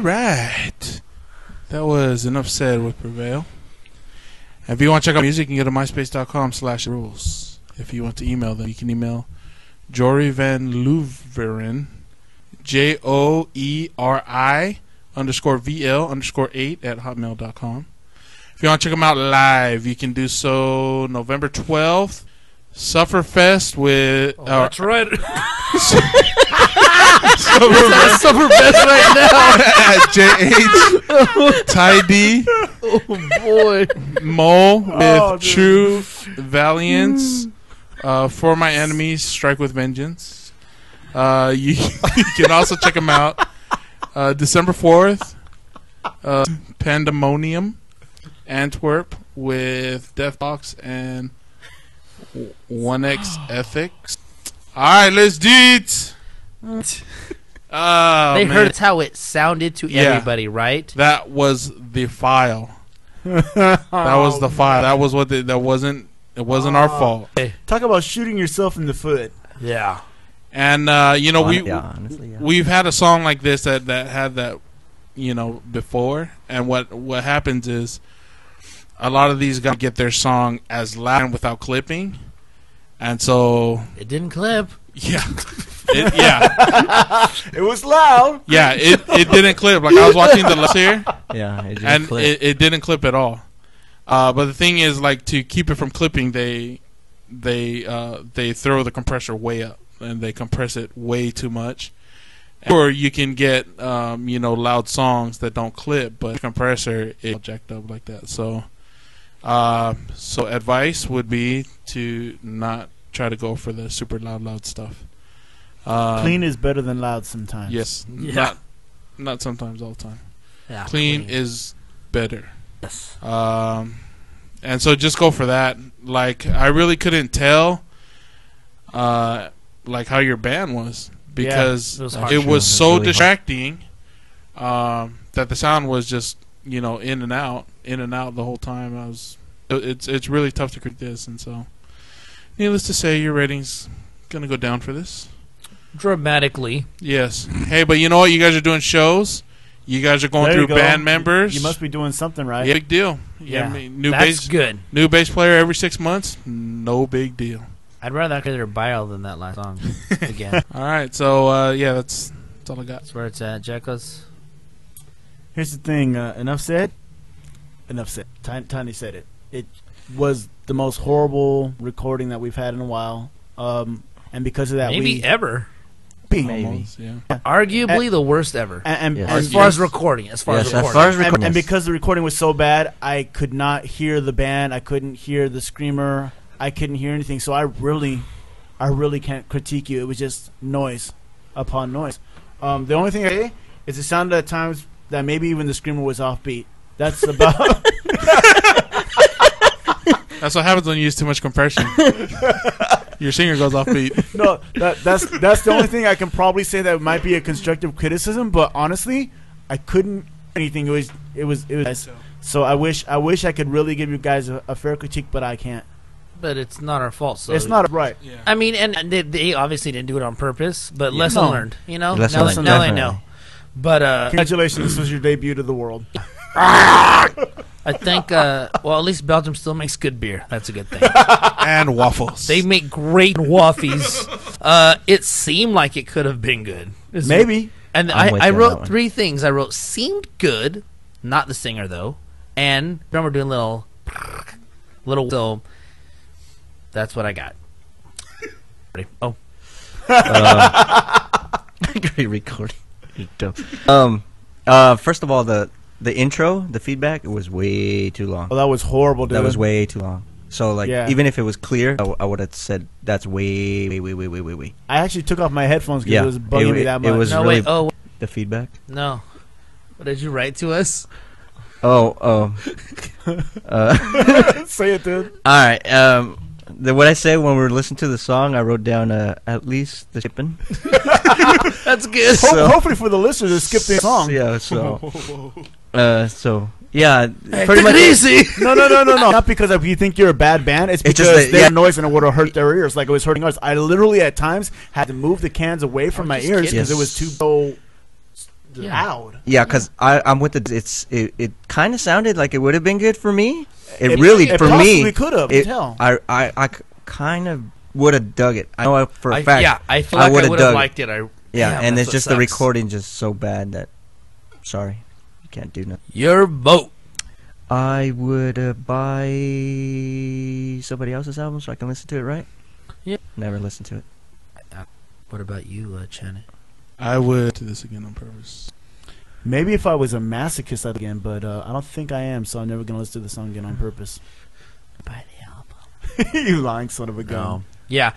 right. That was Enough Said with Prevail. If you want to check out music, you can go to myspace.com/rules. If you want to email them, you can email Jory Van Louveren, JOERI_VL_8 @ hotmail.com. If you want to check them out live, you can do so November 12th, Sufferfest with... That's right. Sufferfest right now at JH, Ty D, Oh boy. Mole with Oh, dude. True Valiance, For My Enemies, Strike with Vengeance. You can also check them out December 4th, Pandemonium, Antwerp with Deathbox and 1X Ethics. Alright, let's do it. They heard it's how it sounded to Yeah. everybody, right? That was the file. That was the file. That was what that wasn't. It wasn't our fault. Talk about shooting yourself in the foot. Yeah. And you know, honestly, yeah. we've had a song like this that had that, you know, before. And what happens is a lot of these guys get their song as loud and without clipping, and so It didn't clip. yeah, yeah, It was loud. yeah. It didn't clip. Like I was watching the list here. Yeah, it just And clicked. it didn't clip at all. But the thing is, like, to keep it from clipping, they throw the compressor way up and they compress it way too much. Or you can get you know, loud songs that don't clip, but the compressor is jacked up like that. So advice would be to not try to go for the super loud stuff. Clean is better than loud sometimes. Yes, Yeah. not sometimes, all the time. Yeah. Clean is better. Yes. And so just go for that. Like, I really couldn't tell like how your band was, because it was it harsh. was It's so really hard. distracting that the sound was just, you know, in and out the whole time. It's really tough to create this, and so needless to say, your rating's gonna go down for this. Dramatically. Yes. Hey, but you know what? You guys are doing shows. You guys are going There you through go. band members. You must be doing something right. Yeah, big deal. Yeah. I mean, new That's bass good. New bass player every 6 months, no big deal. I'd rather hear their bio than that last song. Again. All right, so yeah, that's all I got. That's where it's at, Jekos. Here's the thing. Enough said. Enough said. Tiny said it. It was the most horrible recording that we've had in a while. And because of that, Maybe ever. Maybe. Almost, yeah. Arguably the worst ever. And, Yes. As far as recording. As far as Yes, recording. as far as and, recording. and because the recording was so bad, I could not hear the band. I couldn't hear the screamer. I couldn't hear anything. So I really can't critique you. It was just noise upon noise. The only thing I say is it sounded at times that maybe even the screamer was offbeat. That's about. That's what happens when you use too much compression. Your singer goes off beat. No, that's the only thing I can probably say that might be a constructive criticism. But honestly, I couldn't anything. It was. So I wish I could really give you guys a fair critique, but I can't. But it's not our fault. So It's not right. Yeah. I mean, and they obviously didn't do it on purpose, but Yeah. lesson No. learned. You know, Lesson now, learned, now I definitely. know. But Congratulations, this was your debut to the world. I think, well, at least Belgium still makes good beer. That's a good thing. And waffles. They make great waffles. It seemed like it could have been good. Maybe. And I'm with I you on that wrote one. 3 things. I wrote seemed good, not the singer though, and remember doing little. So that's what I got. Ready? Oh, Great recording. Dope. First of all, the intro, the feedback, it was way too long. Oh, that was horrible, dude. That was way too long. So like, Yeah. even if it was clear, I would have said that's way. I actually took off my headphones because Yeah, it was bugging me that much. it was no, really wait. Oh, the feedback. no. What did you write to us? Oh. Say it, dude. All right. What I said when we were listening to the song, I wrote down at least the shipping. That's good. So- Hopefully for the listeners to skip the song. Yeah. So yeah, Hey, pretty take much. it easy. No. Not because of you think you're a bad band. It's It's because just that- their yeah. noise and it would have hurt their ears like it was hurting ours. I literally at times had to move the cans away from my just ears kidding. because it was too so loud. Yeah, because I'm with the. It kind of sounded like it would have been good for me. It really it for possibly me. could have. It, Tell. I kind of would have dug it. I know for a fact. Yeah, I feel like I would've would have dug it. liked it. Yeah, Damn, and that's it's just what the sucks. recording just so bad that. Sorry, you can't do nothing. Your vote. I would buy somebody else's album so I can listen to it, right? Yeah. Never listen to it. What about you, Channing? I would do this again on purpose. Maybe if I was a masochist again, but I don't think I am, so I'm never gonna listen to the song again on purpose. Buy the album. You lying son of a gun. Yeah,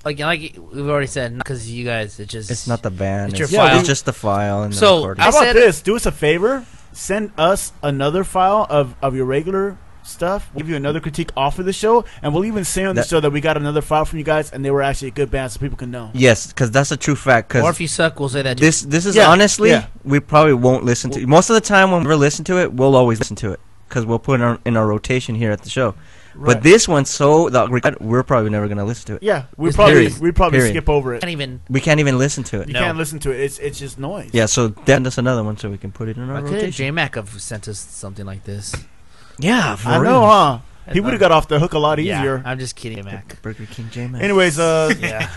like we've already said, because you guys, It's not the band. It's your file. It's just the file and the So, recording. How about said- this? Do us a favor. Send us another file of your regular stuff. We'll give you another critique off of the show, and we'll even say on the That- show that we got another file from you guys, and they were actually a good band, so people can know. Yes, because that's a true fact. Or Because if you suck, we'll say that. too. this is Yeah, honestly, yeah. we probably won't listen to. Most of the time, when we listen to it, we'll always listen to it because we'll put it in our rotation here at the show. Right. But this one, we're probably never gonna listen to it. Yeah, we It's probably period. skip over it. Can't even. We can't even listen to it. You No. can't listen to it. It's just noise. Yeah, so send us another one so we can put it in our Why couldn't rotation. J-Mac have sent us something like this? Yeah, for I real. know, huh? He would have got off the hook a lot easier. Yeah, I'm just kidding, J-Mac. Burger King J-Man. Anyways, Yeah.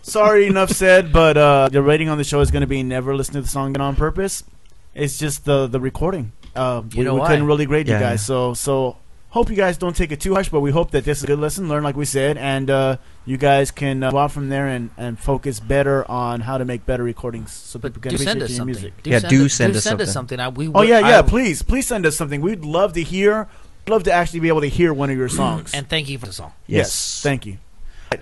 sorry, enough said. But the rating on the show is going to be never listen to the song again on purpose. It's just the recording. We know why? couldn't really grade you Yeah. guys, so hope you guys don't take it too harsh. But we hope that this is a good lesson, learn like we said, and you guys can go out from there and focus better on how to make better recordings, so But people can do send appreciate us your something. music. Yeah, do send us something. Oh yeah, please send us something. We'd love to hear. Love to actually be able to hear one of your songs. And thank you for the song. Yes. Thank you.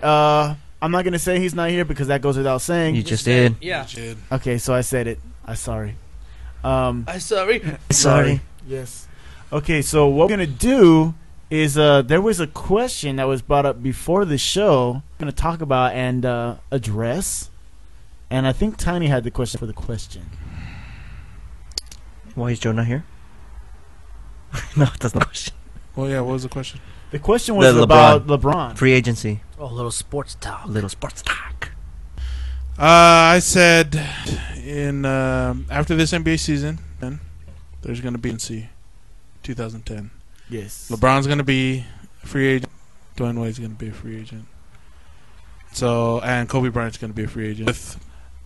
I'm not gonna say he's not here because that goes without saying. You just did. Yeah. Okay, so I said it. I'm sorry. I'm sorry. Sorry. Yes. Okay, so what we're gonna do is there was a question that was brought up before the show. I'm gonna talk about and address, and I think Tiny had the question for the question. Why is Joe not here? No, that's not the question. Well, yeah. What was the question? The question was The about LeBron. Free agency. Oh, a little sports talk. Little sports talk. I said in after this NBA season, then there's going to be in 2010. Yes. LeBron's going to be a free agent. Dwayne Wade's going to be a free agent. So and Kobe Bryant's going to be a free agent with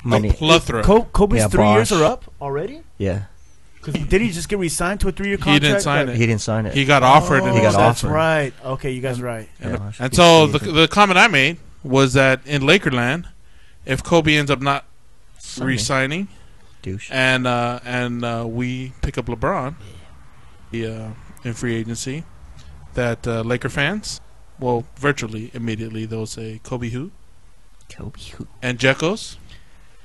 Money. a plethora. Kobe's Yeah, 3 years Bosh. are up already. Yeah. Cause did he just get re-signed to a 3-year He contract? didn't sign Like- it. He didn't sign it. He got offered. Oh, He got that's offered. right. Okay, you guys are right. Yeah. And so the comment I made was that in Lakerland, if Kobe ends up not re-signing douche. and we pick up LeBron in free agency, that Laker fans, well, virtually immediately they'll say Kobe who Kobe who? and Jekos.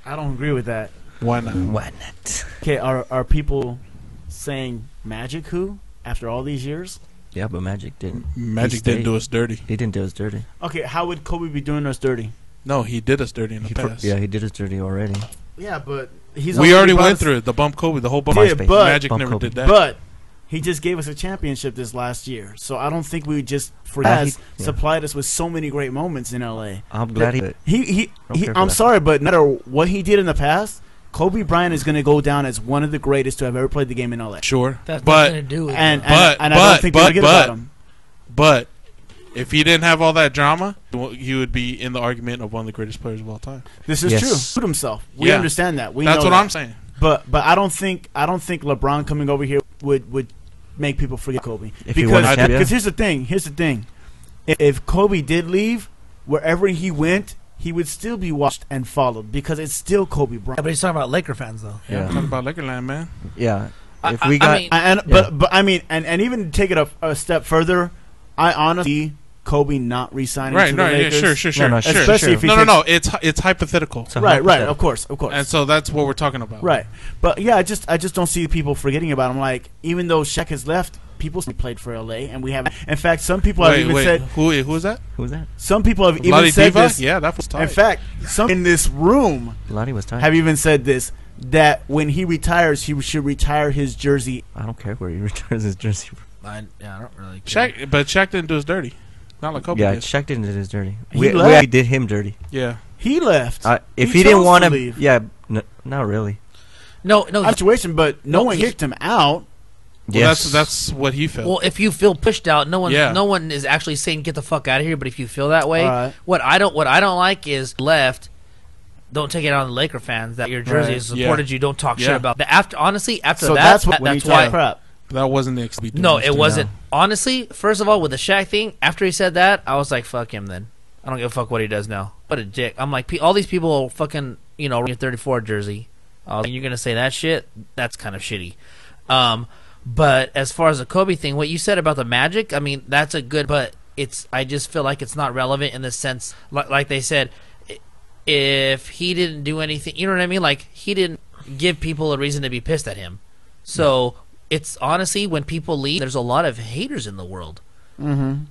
I don't agree with that. Why not? Why not? Okay, are people saying Magic who after all these years? Yeah, but Magic didn't. Magic stayed. didn't do us dirty. He didn't do us dirty. Okay, how would Kobe be doing us dirty? No, he did us dirty in the past. Yeah, he did us dirty already. Yeah, but he's We already brought went us- through it. The bump Kobe, the whole bump. Did, MySpace. but Magic Bump never Kobe. did that. but he just gave us a championship this last year, so I don't think we just forgot yeah. supplied us with so many great moments in LA. I'm glad he. He Don't care for I'm that. sorry, but no matter what he did in the past, Kobe Bryant is going to go down as one of the greatest to have ever played the game in LA. Sure, That's but nothing to do with And it. I don't think people forget about him. But if he didn't have all that drama, he would be in the argument of one of the greatest players of all time. This is Yes. true. Put himself. We Yeah. understand that. We That's know what that. I'm saying. But I don't think LeBron coming over here would make people forget Kobe. If he won a champ, yeah. Because here's the thing. If Kobe did leave, wherever he went, he would still be watched and followed because it's still Kobe Yeah, Bryant. but he's talking about Laker fans, though. Yeah, I'm Yeah. talking about Lakerland, man. Yeah. If I we got. mean- But I mean, and even take it a step further, I honestly Kobe not re-signing Right, to the no, yeah, Lakers. sure. no, Especially if he No, takes- it's hypothetical. It's a Right, hypothetical. of course. And so that's what we're talking about. Right, but yeah, I just don't see people forgetting about him. Like, even though Shaq has left, people still played for LA, and we have. In fact, some people have even said. Who is that? Who's that? Some people have even Lottie said Diva? this. Yeah, that was tight. In fact, some in this room Lottie was tight. have even said this, that when he retires, he should retire his jersey. I don't care where he returns his jersey. I don't really care. Shaq didn't do us dirty. Not like Kobe Yeah, did. Shaq didn't do his dirty. He We left. did him dirty. Yeah. He left. If He he didn't chose want to to, leave. yeah, not really. No, situation, but no one he- kicked him out. Well, Yes. that's what he felt. Well, if you feel pushed out, no Yeah. one is actually saying get the fuck out of here. But if you feel that way, Alright. what I don't like is left. Don't take it on the Laker fans that your jersey Right. has supported you. Don't talk shit Yeah. about that. After So that, that's what when that's you talk why. crap. that wasn't the expectation. No, it wasn't. Honestly, first of all, with the Shaq thing, after he said that, I was like, fuck him. Then I don't give a fuck what he does now. What a dick. I'm like, all these people are fucking, your 34 jersey. And you're gonna say that shit? That's kind of shitty. But as far as the Kobe thing, what you said about the Magic, I mean, that's a good. But I just feel like it's not relevant in the sense, like they said, if he didn't do anything, you know what I mean? Like he didn't give people a reason to be pissed at him. So it's honestly, when people leave, there's a lot of haters in the world. Mm-hmm.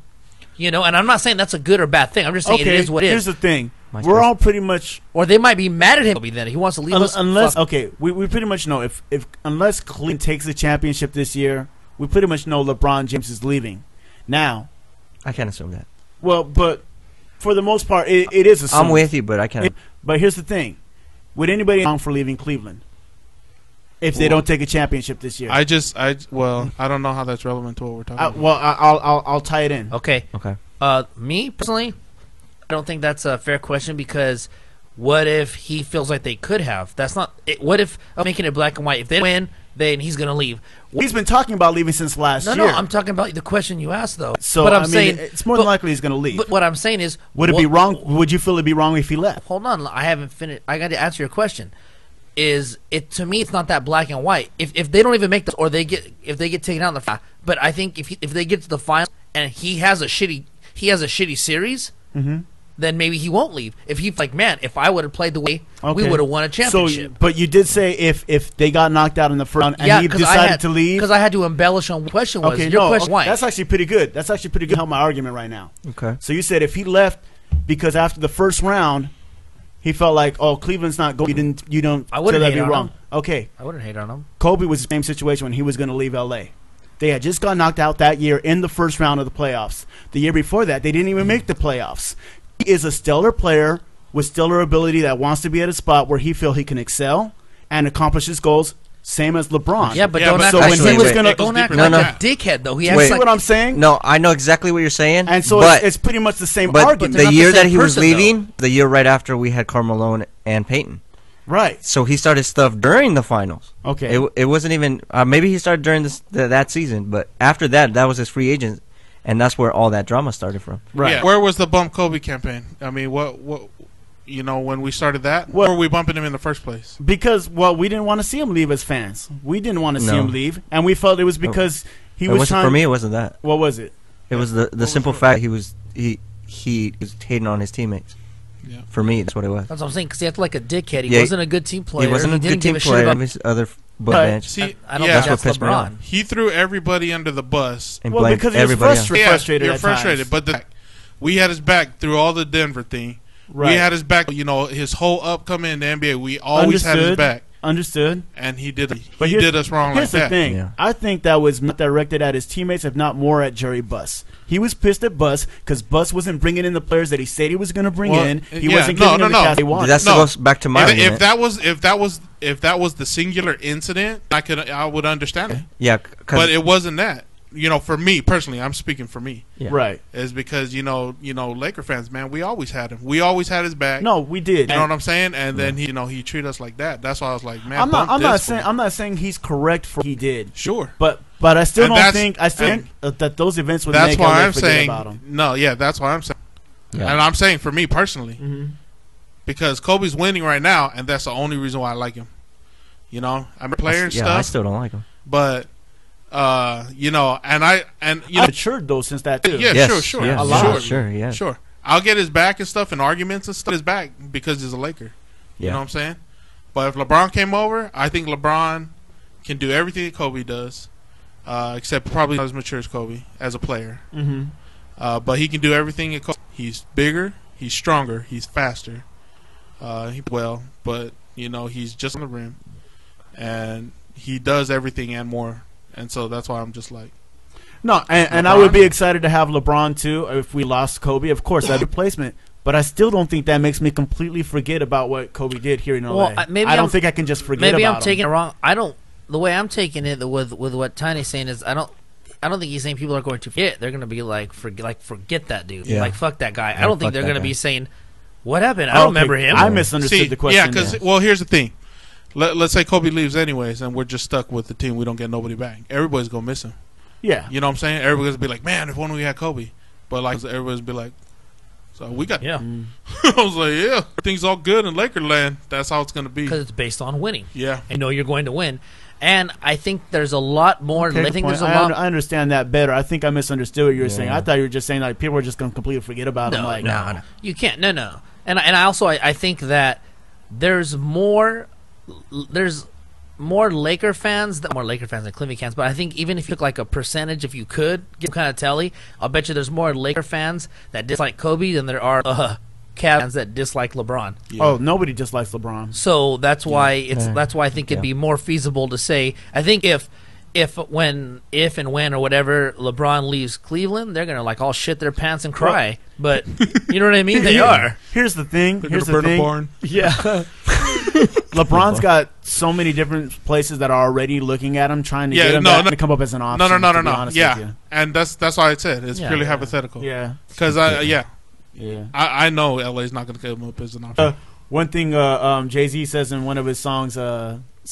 And I'm not saying that's a good or bad thing. I'm just saying it is what it here's is. the thing. My We're first- all pretty much Or they might be mad at him then. He wants to leave us. unless fuck. okay, we pretty much know if unless Cleveland takes the championship this year, we pretty much know LeBron James is leaving. Now, I can't assume that. well, but for the most part, it is assumed. I'm with you, but I can't. But here's the thing: would anybody wrong for leaving Cleveland if they don't take a championship this year? I don't know how that's relevant to what we're talking about. Well, I'll tie it in. Okay. Okay. Me personally, I don't think that's a fair question because what if he feels like they could have? That's not. What if I'm making it black and white? If they win, then he's gonna leave. He's been talking about leaving since last No, year. I'm talking about the question you asked though. So but I'm I mean, saying it's more than but- likely he's going to leave. But what I'm saying is, Would it be wrong? Would you feel it'd be wrong if he left? Hold on, I haven't finished. I got to answer your question. Is it to me? It's not that black and white. If they don't even make this, or if they get taken out in the final. But I think if they get to the final and he has a shitty series, Mm-hmm. then maybe he won't leave. If he's like, man, if I would have played the way we Okay. would have won a championship. So, but you did say if they got knocked out in the first round and he 'cause decided to leave. because I had to embellish on what the question was. Okay, Your no, question, why? that's actually pretty good. That's actually pretty good. Help my argument right now. Okay. So you said if he left because after the first round, he felt like, oh, Cleveland's not going. You don't. I wouldn't so that'd hate be on wrong. him. Okay, I wouldn't hate on him. Kobe was the same situation when he was going to leave L.A. They had just got knocked out that year in the first round of the playoffs. The year before that, they didn't even make the playoffs. He is a stellar player with stellar ability that wants to be at a spot where he feels he can excel and accomplish his goals, same as LeBron. Yeah, but Yeah, don't but act so like when he was gonna- don't act No, like no. a dickhead though. He You acts Wait. see like what I'm saying? No, I know exactly what you're saying. And so but, it's pretty much the same but argument. they're the not year the that same he was person, leaving, the year right after we had Carmelo and Peyton. Right. So he started stuff during the finals. Okay. It wasn't even maybe he started during that season, but after that was his free agent, and that's where all that drama started from. Right. Yeah. Where was the bump Kobe campaign? I mean, what when we started that, What- where were we bumping him in the first place? Because, well, we didn't want to see him leave as fans. We didn't want to see No. him leave. And we felt it was because he It was wasn't trying. for me. It wasn't that. What was it? It was the simple fact he was hating on his teammates. Yeah. For me, that's what it was. that's what I'm saying. Because he acted like a dickhead. He Yeah, wasn't a good team player. He wasn't a didn't good give team a shit player. about- His other butt Right. bench. See, I don't yeah, think That's what pissed me LeBron. off. he threw everybody under the bus. And Well, blamed because he was everybody else. frustrated. You're at frustrated, times. but we had his back through all the Denver thing. Right. We had his back. His whole upcoming in the NBA, we always had his Understood. back, Understood. and he did But us wrong like Here's the that. thing. Yeah. I think that was not directed at his teammates, if not more at Jerry Buss. He was pissed at Buss because Buss wasn't bringing in the players that he said he was going to bring Well, in. He yeah, wasn't no, giving no, them the no. cast they wanted. That goes back to my If argument. that was the singular incident, I would understand it. Yeah, But because it wasn't that. For me personally, I'm speaking for me. yeah. Right. Is because Laker fans, man, we always had him. We always had his back. No, we did. You know what I'm saying? And then he treated us like that. That's why I was like, man, I'm bump not this for saying me. I'm not saying he's correct for what he did. Sure. But I still And don't that's- think and that those events would That's make why LA I'm forget saying about him. no. Yeah, that's why I'm saying. Yeah. And I'm saying for me personally, Mm-hmm. because Kobe's winning right now, and that's the only reason why I like him. I'm a player and I stuff, still don't like him. but I've matured though since that too. Yeah, Yes, sure, yes, A lot. Sure, yeah. sure. I'll get his back and stuff and arguments and stuff. His back because he's a Laker. You Yeah. know what I'm saying? But if LeBron came over, I think LeBron can do everything that Kobe does, except probably not as mature as Kobe as a player. Mm-hmm. But he can do everything. He's bigger, he's stronger, he's faster. But he's just on the rim, and he does everything and more. And so that's why I'm just like, No, and I would be excited to have LeBron too if we lost Kobe. Of course, that replacement. But I still don't think that makes me completely forget about what Kobe did here in LA. Well, maybe I don't I'm- think I can just forget Maybe about I'm taking him. it wrong. I don't. The way I'm taking it with what Tiny's saying is I don't think he's saying people are going to forget. They're going to be like forget that dude. Yeah. Like fuck that guy. I Yeah, don't think fuck they're that going to guy. be saying what happened. I don't Okay, remember him. I misunderstood See, the question. yeah, because well, here's the thing. Let's say Kobe leaves anyways, and we're just stuck with the team. We don't get nobody back. Everybody's gonna miss him. yeah. You know what I'm saying? Everybody's gonna be like, man, if only we had Kobe. But like everybody's be like, so we got. Yeah, I was like, yeah, everything's all good in Lakerland. That's how it's gonna be. because it's based on winning. Yeah. I know you're going to win, and I think there's a lot more. Okay, I good think point. there's a lot. I understand that better. I think I misunderstood what you were saying. Yeah. I thought you were just saying like people are just going to completely forget about him. Like, No. You can't. No. And I also I think that there's more Laker fans than Cleveland fans. But I think even if you look like a percentage, if you could give kind of tally, I'll bet you there's more Laker fans that dislike Kobe than there are Cavs fans that dislike LeBron. Yeah. Oh, nobody dislikes LeBron. So that's why Yeah. that's why I think it'd be more feasible to say. I think if and when or whatever LeBron leaves Cleveland, they're gonna like all shit their pants and cry. But you know what I mean? They are. Here's the thing. They're Here's gonna the burn a thing. barn. Yeah. LeBron's got so many different places that are already looking at him, trying to Yeah, get him no, back no. to come up as an option. No. to be honest with Yeah, you. and that's why I said it's Yeah, purely yeah. hypothetical. Yeah. Because Yeah. I know LA's not gonna come up as an option. One thing Jay-Z says in one of his songs,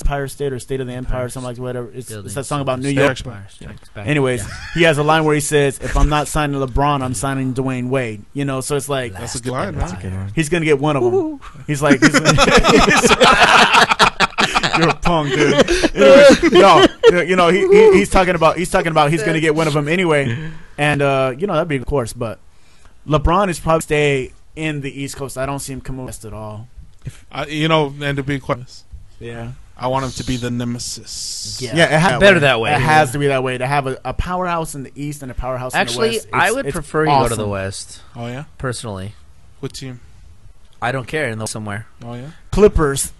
Empire State or State of the Empire, or something like whatever. It's that song about New York. Anyways, he has a line where he says, "If I'm not signing LeBron, I'm signing Dwayne Wade." You know, so it's like That's a good line, That's a man. good one. he's gonna get one of them. He's like, you're a punk, dude. Anyways, no, he's talking about he's gonna get one of them anyway, and that'd be of course, but LeBron is probably stay in the East Coast. I don't see him coming west at all. And to be quite honest, Yeah. I want him to be the nemesis. Yeah. Yeah, it has Better that way. It has to be that way to have a powerhouse in the East and a powerhouse in the Actually, West. I would prefer you go to the West Oh yeah. personally. What team? I don't care in somewhere. Oh yeah. Clippers.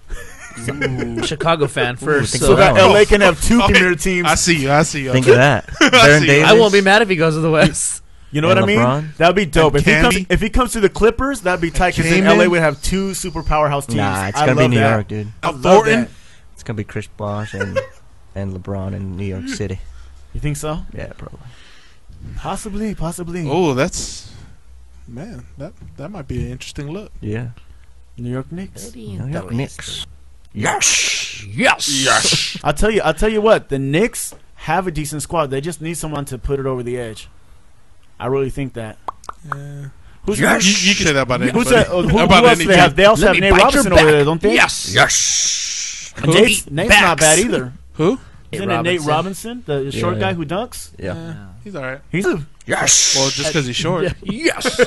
Chicago fan first. think So So that Oh. LA can have two Okay. premier teams. I see you. Think of that. Baron see. Davis. I won't be mad if he goes to the West. You know what I And mean? LeBron? That'd be dope. And If he comes to the Clippers, that'd be tight because then Kaman? LA would have two super powerhouse teams. Nah, it's I gonna be love New that. York, dude. I love Thornton? that. It's gonna be Chris Bosh and LeBron in New York City. You think so? Yeah, probably. Possibly. Oh, that's man. That might be an interesting look. Yeah. New York Knicks. New York Knicks. Yes. Yes. I'll tell you what. The Knicks have a decent squad. They just need someone to put it over the edge. I really think that. Yeah. Who's You can say that about anybody. Who's that? Who About else do any they have? team. They also Let have me Nate bite your Robinson back. over there, don't they? Yes. And Nate's not Backs. bad either. Who? Isn't it Nate Robinson, the short Yeah. guy who dunks? Yeah. He's all right. He's a. Yes. Well, just because he's short. Yes.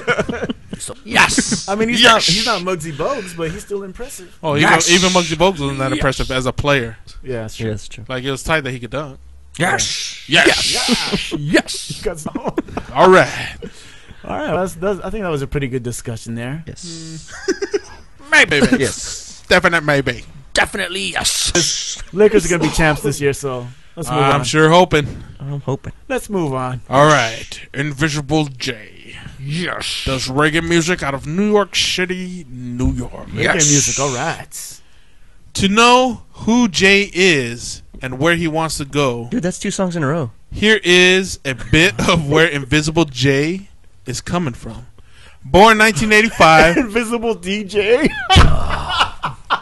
So, yes. I mean, he's not Muggsy Bogues, but he's still impressive. Oh, Yes. even Muggsy Bogues wasn't that impressive as a player. Yeah, that's Yeah, true. that's true. Like it was tight that he could dunk. Yes. Yes. Yes. All right. All right, I think that was a pretty good discussion there. Yes. Maybe. Yes. Definite maybe. Definitely yes. Lakers are gonna be champs this year, so let's move I'm on. sure hoping. I'm hoping. Let's move on. All right. Invisible J Yes. does reggae music out of New York City, New York. Reggae music, all right. To know who Jay is and where he wants to go, Dude, that's 2 songs in a row. here is a bit of where Invisible J is coming from. Born 1985, Invisible DJ.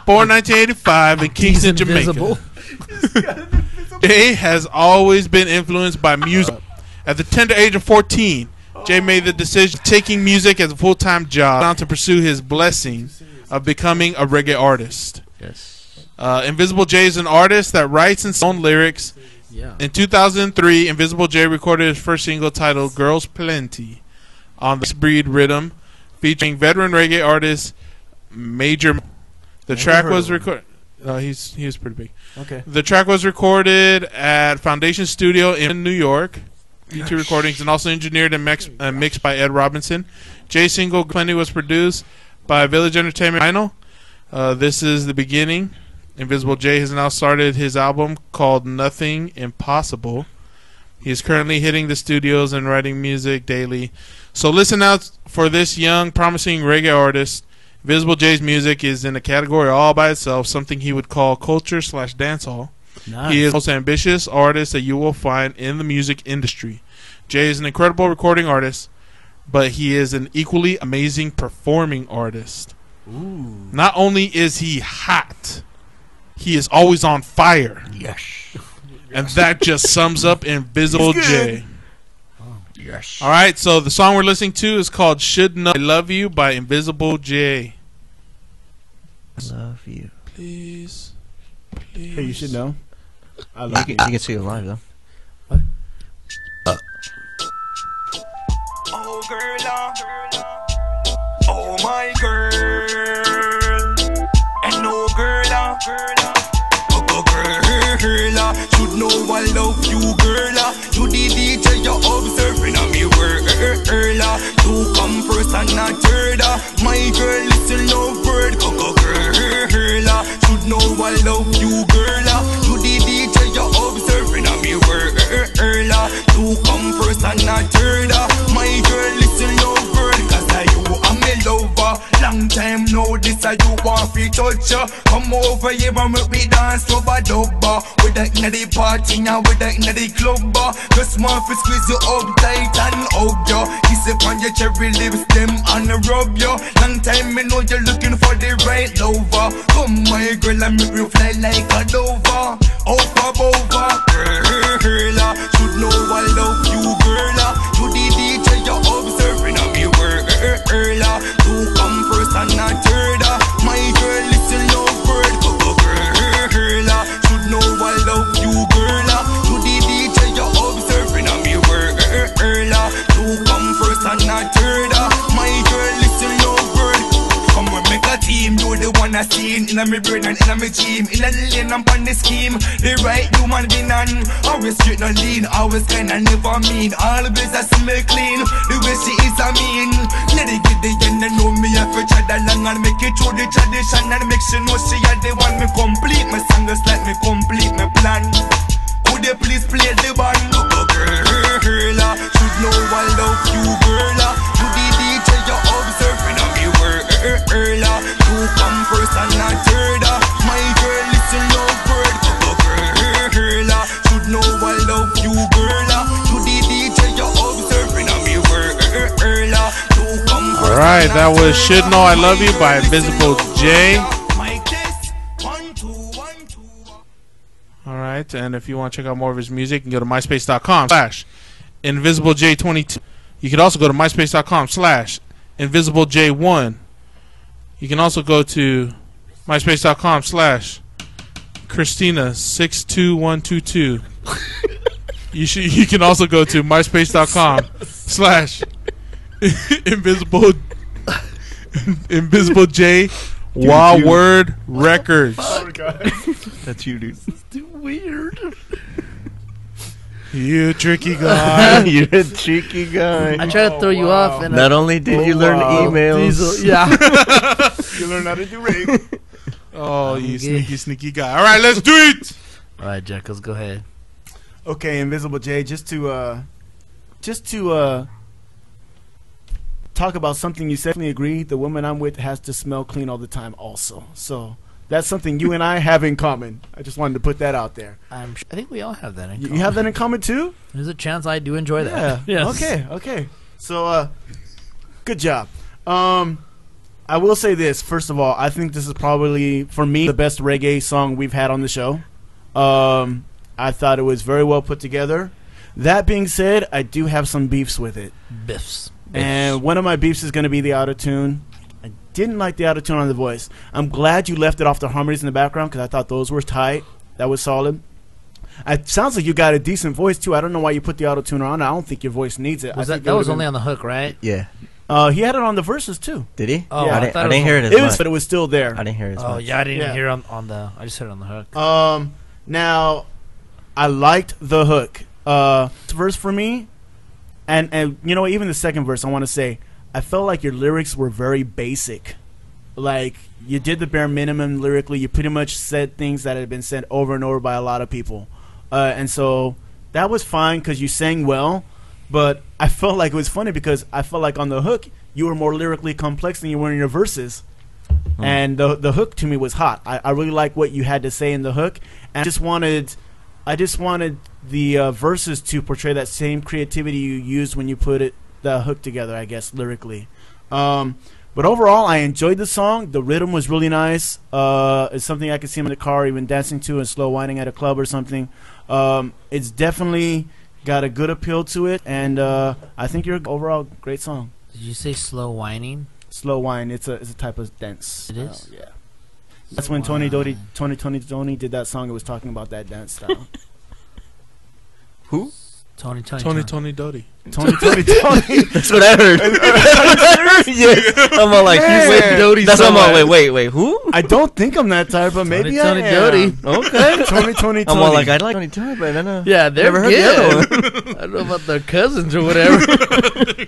born 1985 in Kingston, Jamaica. Invisible. Jay has always been influenced by music. At the tender age of 14, Jay made the decision taking music as a full-time job on to pursue his blessing of becoming a reggae artist. Yes. Invisible J is an artist that writes and sings lyrics. Yeah. In 2003, Invisible J recorded his first single titled Girls Plenty on the Breed Rhythm, featuring veteran reggae artist Major. The track heard was of him. recorded. He was pretty big. Okay. The track was recorded at Foundation Studio in New York, U2 Recordings, and also engineered and mixed by Ed Robinson. Jay's single Plenty was produced by Village Entertainment Vinyl. This is the beginning. Invisible J has now started his album called Nothing Impossible. He is currently hitting the studios and writing music daily. So listen out for this young, promising reggae artist. Invisible J's music is in a category all by itself, something he would call culture/dancehall. Nice. He is the most ambitious artist that you will find in the music industry. Jay is an incredible recording artist, but he is an equally amazing performing artist. Ooh. Not only is he hot, he is always on fire. Yes. And that just sums up Invisible He's J. good. Yes. All right, so the song we're listening to is called Should Know I Love You by Invisible J. Love you. Please. Please. Hey, you should know. I You love can, you. you can see it live though. Oh girl, oh my girl, and no girl, oh girl, should know I love you, girl. You the DJ, you're observing on me, girl. You come first and not third. My girl, listen, love word, oh girl, should know I love you, girl. You the DJ, you're observing on me, girl. You come first and not third. My girl, listen, love word, 'cause I you am me lover. Long time now, this I you want fi touch ya. Come over here and make me dance rubber dubber. With that inna the party and with that inna the club. Just want fi squeeze you up tight and hug ya. Kiss up on your cherry lips, them and rub ya. Long time me know you're looking for the right lover. Come my girl and make me fly like a dover. Up above girl, should know I love you, girl. You the DJ, you're observing on me, girl. You come first and not third. My girl, listen, love word, girl. Should know I love you, girl. You the DJ, you're observing on me, girl. You come first and not third. My girl, listen, love word. Come on, make a team. You're the one I seen in a me brain and in a me team. In a lane, I'm on the scheme. The right human being on. Always straight, no lean. Always kinda never mean. Always I smell clean. The way she is, I mean. Let it get the end and know me. I feel chat along and make it through the tradition and make sure know she had the one. Me complete my song just like me complete my plan. Could you please play the band? Oh, girl, should know I love you, girl. You the DJ, you're observing on me, girl. You come first and not third. My girl, listen, love word. Oh, girl, should know I love you, girl. You the DJ, you're observing on me, girl. You come first. All right, that was Should Know I Love You by Invisible J. All right, and if you want to check out more of his music, you can go to myspace.com/InvisibleJ22. You can also go to myspace.com/InvisibleJ1. You can also go to myspace.com/Christina62122. You can also go to myspace.com/Invisible Word Records. Oh, God. That's you, dude. Too weird. You tricky guy. You're a cheeky guy. I tried to throw you wow. off, and Not only did you learn wow. emails, Diesel, yeah. You learn how to do rape. Oh, you Okay. sneaky guy. All right, let's do it. All right, Jackals, go ahead. Okay, Invisible J, just to talk about something you definitely agree. The woman I'm with has to smell clean all the time, also. So that's something you and I have in common. I just wanted to put that out there. I think we all have that in You common. have that in common too? There's a chance I do enjoy that. Yeah. Yes. Okay. So, good job. I will say this. First of all, I think this is probably, for me, the best reggae song we've had on the show. I thought it was very well put together. That being said, I do have some beefs with it. Biffs. And one of my beefs is going to be the auto-tune. I didn't like the auto-tune on the voice. I'm glad you left it off the harmonies in the background because I thought those were tight. That was solid. It sounds like you got a decent voice, too. I don't know why you put the auto-tune on. I don't think your voice needs it. Was I think that it was would've only been- on the hook, right? yeah. He had it on the verses, too. Did he? Oh, Yeah. I didn't hear it as It much. was, but it was still there. I didn't hear it as Oh, much. yeah, I didn't Yeah. hear on the. I just heard it on the hook. Now, I liked the hook. Verse for me, and you know, even the second verse, I want to say, I felt like your lyrics were very basic. Like, you did the bare minimum lyrically. You pretty much said things that had been said over and over by a lot of people. And so that was fine because you sang well, but I felt like it was funny because I felt like on the hook you were more lyrically complex than you were in your verses. And the hook to me was hot. I really like what you had to say in the hook, and I just wanted the verses to portray that same creativity you used when you put the hook together, I guess, lyrically. But overall, I enjoyed the song. The rhythm was really nice. It's something I could see in the car, even dancing to and slow whining at a club or something. It's definitely got a good appeal to it, and I think you're overall great song. Did you say slow whining? Slow whine. It's a type of dance. It is? Yeah. That's when Tony did that song. It was talking about that dance style. Who? Tony Doty. Tony. That's what I heard. Yeah. I'm all like, Yeah. you said Doty. That's what I'm all wait, who? I don't think I'm that type, but maybe Tony I am. Doty. Okay. Tony. I'm all like, I like Tony Doty, but I don't know. Yeah, they're Never heard the other good. I don't know about their cousins or whatever.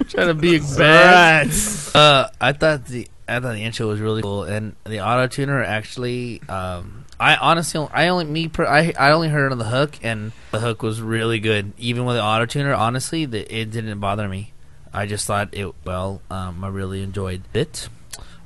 Trying to be bad. I thought the intro was really cool, and the auto tuner actually. I honestly, I only heard it on the hook, and the hook was really good. Even with the auto tuner, honestly, it didn't bother me. I just thought it. Well, I really enjoyed it.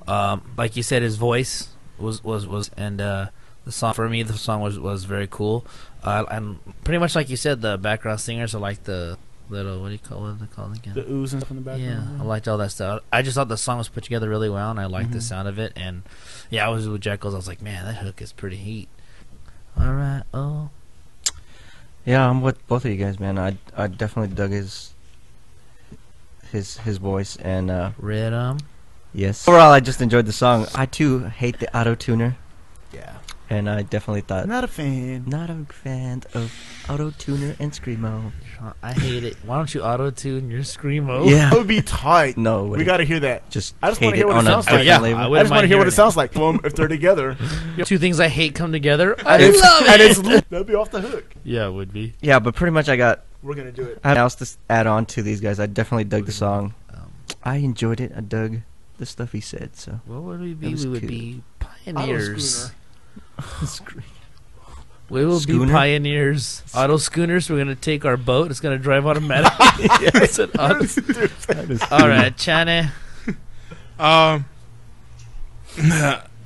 Like you said, his voice was, and the song for me, the song was very cool. And pretty much like you said, the background singers are like the little what are they called again? The ooze and stuff in the background. Yeah, I liked all that stuff. I just thought the song was put together really well, and I liked the sound of it. And yeah, I was with Jekyll's. I was like, man, that hook is pretty heat. All right. Oh, Yeah, I'm with both of you guys, man. I definitely dug his voice, and rhythm. yes. Overall, I just enjoyed the song. I too hate the auto tuner, Yeah. and I definitely thought Not a fan. not a fan of auto tuner and screamo. I hate it. Why don't you auto tune your screamo? Yeah, That would be tight. no, We got to hear that. just I just hate wanna hear it what it on a sounds like. different Yeah, label. I I wouldn't just want to mind hear what it hearing sounds like if they're together. Two things I hate come together. I And it's, love and it. it's that'd be off the hook. Yeah, it would be. Yeah, but pretty much I We're gonna do it. had else to add on to these guys. I definitely dug the song. Um, I enjoyed it. I dug the stuff he said. So what would we That be? was We would cool. be Auto pioneers. schooner. We will be Schooner? pioneers. Auto schooners. We're gonna take our boat. It's gonna drive automatic. It's an auto- All right, China.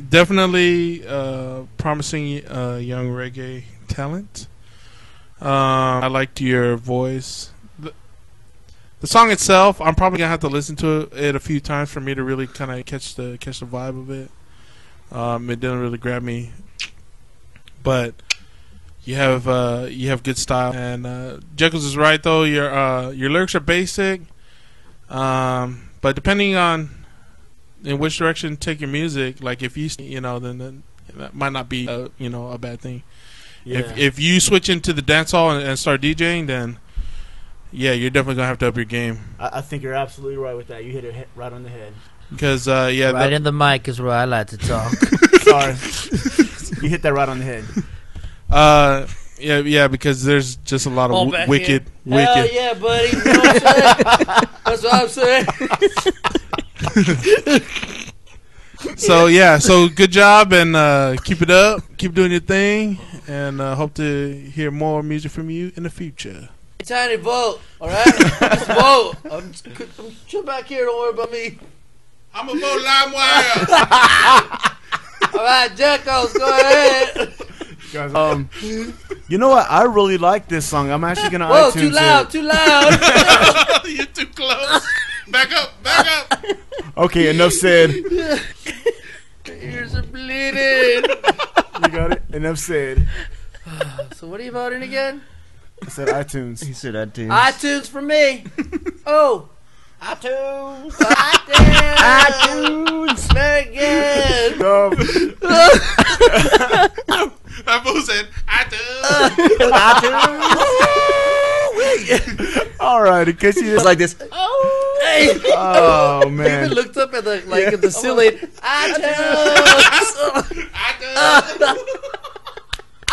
Definitely promising young reggae talent. I liked your voice. The song itself, I'm probably gonna have to listen to it a few times for me to really kind of catch the vibe of it. It didn't really grab me, but you have good style. And Jekyll's is right though. Your lyrics are basic, but depending on in which direction to take your music, like if you know, then that might not be a bad thing. Yeah. If you switch into the dance hall and start DJing, then yeah, you're definitely gonna have to up your game. I think you're absolutely right with that. You hit it right on the head. Because Right in the mic is where I like to talk. Sorry. You hit that right on the head. yeah, because there's just a lot On of back wicked. Hell yeah, buddy. You know what I'm saying? That's what I'm saying. So good job and keep it up, keep doing your thing, and hope to hear more music from you in the future. Tiny vote, all right? Just vote. I'm chill back here. Don't worry about me. I'm gonna vote LimeWire. All right, Jekyll's, go ahead. Guys, you know what? I really like this song. I'm actually gonna Whoa, iTunes too loud, it. too loud. You're too close. Back up. Okay, enough said. Ears are bleeding. You got it. Enough said. So what are you voting again? I said iTunes. he said that too. iTunes for me. Oh. iTunes. Very good. That fool said, All right, in case you It's just like this. Hey. oh David man. looked up at the ceiling. iTunes.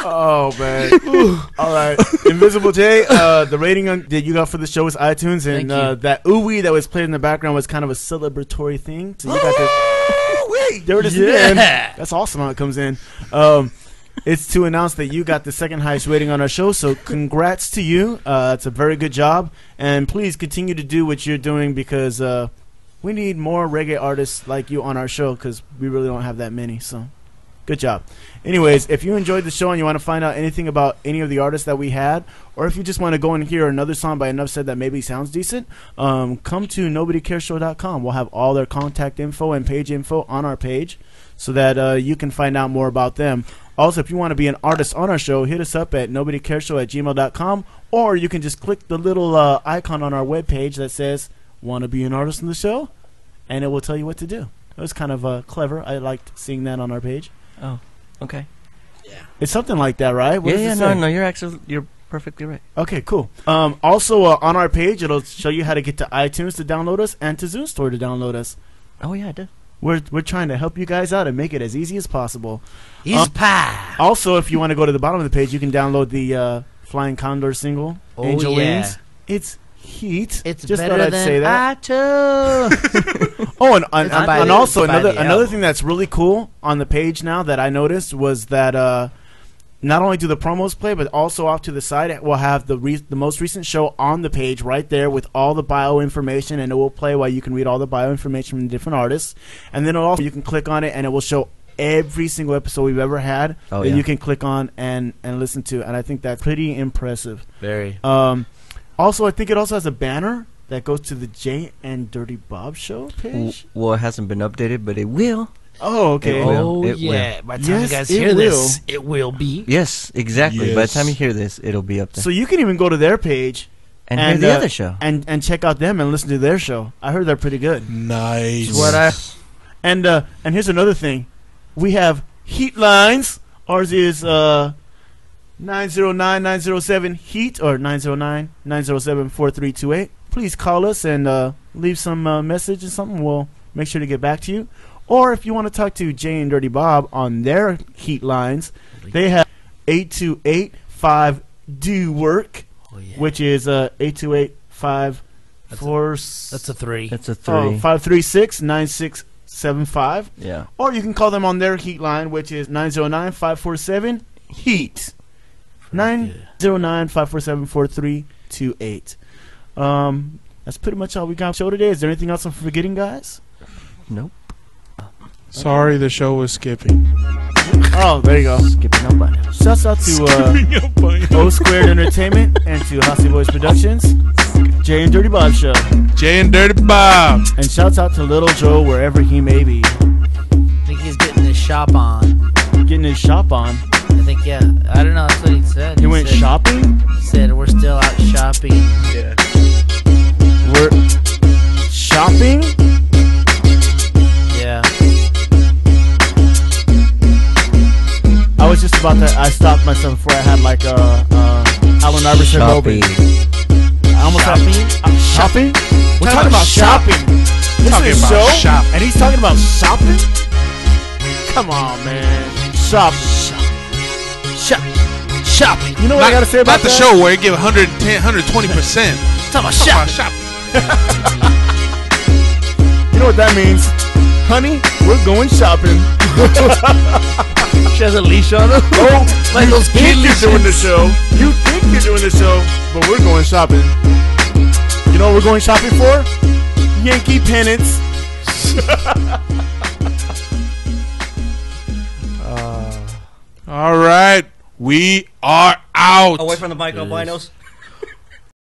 Oh man. All right, Invisible J. The rating that you got for the show is iTunes, and Thank you. that ooh-wee that was played in the background was kind of a celebratory thing. So you got this. There it is Yeah. again. That's awesome how it comes in. it's to announce that you got the second highest rating on our show. So congrats to you. It's a very good job. And please continue to do what you're doing because we need more reggae artists like you on our show because we really don't have that many. So good job. Anyways, if you enjoyed the show and you want to find out anything about any of the artists that we had, or if you just want to go and hear another song by Enough Said that maybe sounds decent, come to NobodyCaresShow.com. We'll have all their contact info and page info on our page so that you can find out more about them. Also, if you want to be an artist on our show, hit us up at NobodyCaresShow@gmail.com, or you can just click the little icon on our webpage that says, want to be an artist on the show? And it will tell you what to do. It was kind of clever. I liked seeing that on our page. Oh, okay. It's something like that, right? What does it say? No, you're perfectly right. Okay, cool. Also, on our page, it'll show you how to get to iTunes to download us and to Zune Store to download us. Oh yeah, I did. We're trying to help you guys out and make it as easy as possible. He's pie. Also, if you want to go to the bottom of the page, you can download the Flying Condor single, Oh, Angel yeah. Wings. It's heat. It's just better thought I'd than say that. iTunes. Oh, and by also the another album. thing that's really cool on the page now that I noticed was that not only do the promos play, but also off to the side it will have the most recent show on the page right there with all the bio information, and it will play while you can read all the bio information from the different artists. And then also you can click on it, and it will show every single episode we've ever had that you can click on and listen to. And I think that's pretty impressive. Very. Also, I think it also has a banner that goes to the Jay and Dirty Bob show page. Well, it hasn't been updated, but it will. Oh, okay. It will. Oh, It yeah. By the time Yes, you guys it hear this, will. it will be. Yes, exactly. By the Yes. time you hear this, it'll be up there. So you can even go to their page and hear the other show. and check out them and listen to their show. I heard they're pretty good. Nice. What I And here's another thing. We have heat lines. Ours is 909-907 heat or 909-907-4328. Please call us and leave some message or something. We'll make sure to get back to you. Or if you want to talk to Jay and Dirty Bob on their heat lines, they have 828-5-DO-WORK, which is 828-5-4... That's a 3. That's a 3. 536-9675. Yeah. Or you can call them on their heat line, which is 909-547-HEAT. 909-547-4328. That's pretty much all we got for the show today. Is there anything else I'm forgetting, guys? Nope. Sorry, the show was skipping. Oh, there you go. Skipping up on it. Shouts out to O Squared Entertainment and to Hossy Boys Productions, Jay and Dirty Bob Show. Jay and Dirty Bob. And shouts out to Little Joe wherever he may be. I think he's getting his shop on. Getting his shop on. I think, yeah. I don't know. That's what he said. He went said, shopping? He said, we're still out shopping. Yeah. We're shopping? Yeah. I was just about to. I stopped myself before I had like Allen Iverson Shopping. open. I almost had shopping. We're talking about shopping. This Talking is a about show, shopping. and he's talking about shopping. Come on, man. Shopping. Shopping. You know what I gotta say about Not the that? show where it give 110, 120%. Talking about Talk about shopping. shopping. You know what that means, honey? We're going shopping. She has a leash on her. Oh, Like those you think kid you're doing the leashes. show. You think you're doing the show, but we're going shopping. You know what we're going shopping for? Yankee pennants. All right. We are out. Away from the mic, albinos.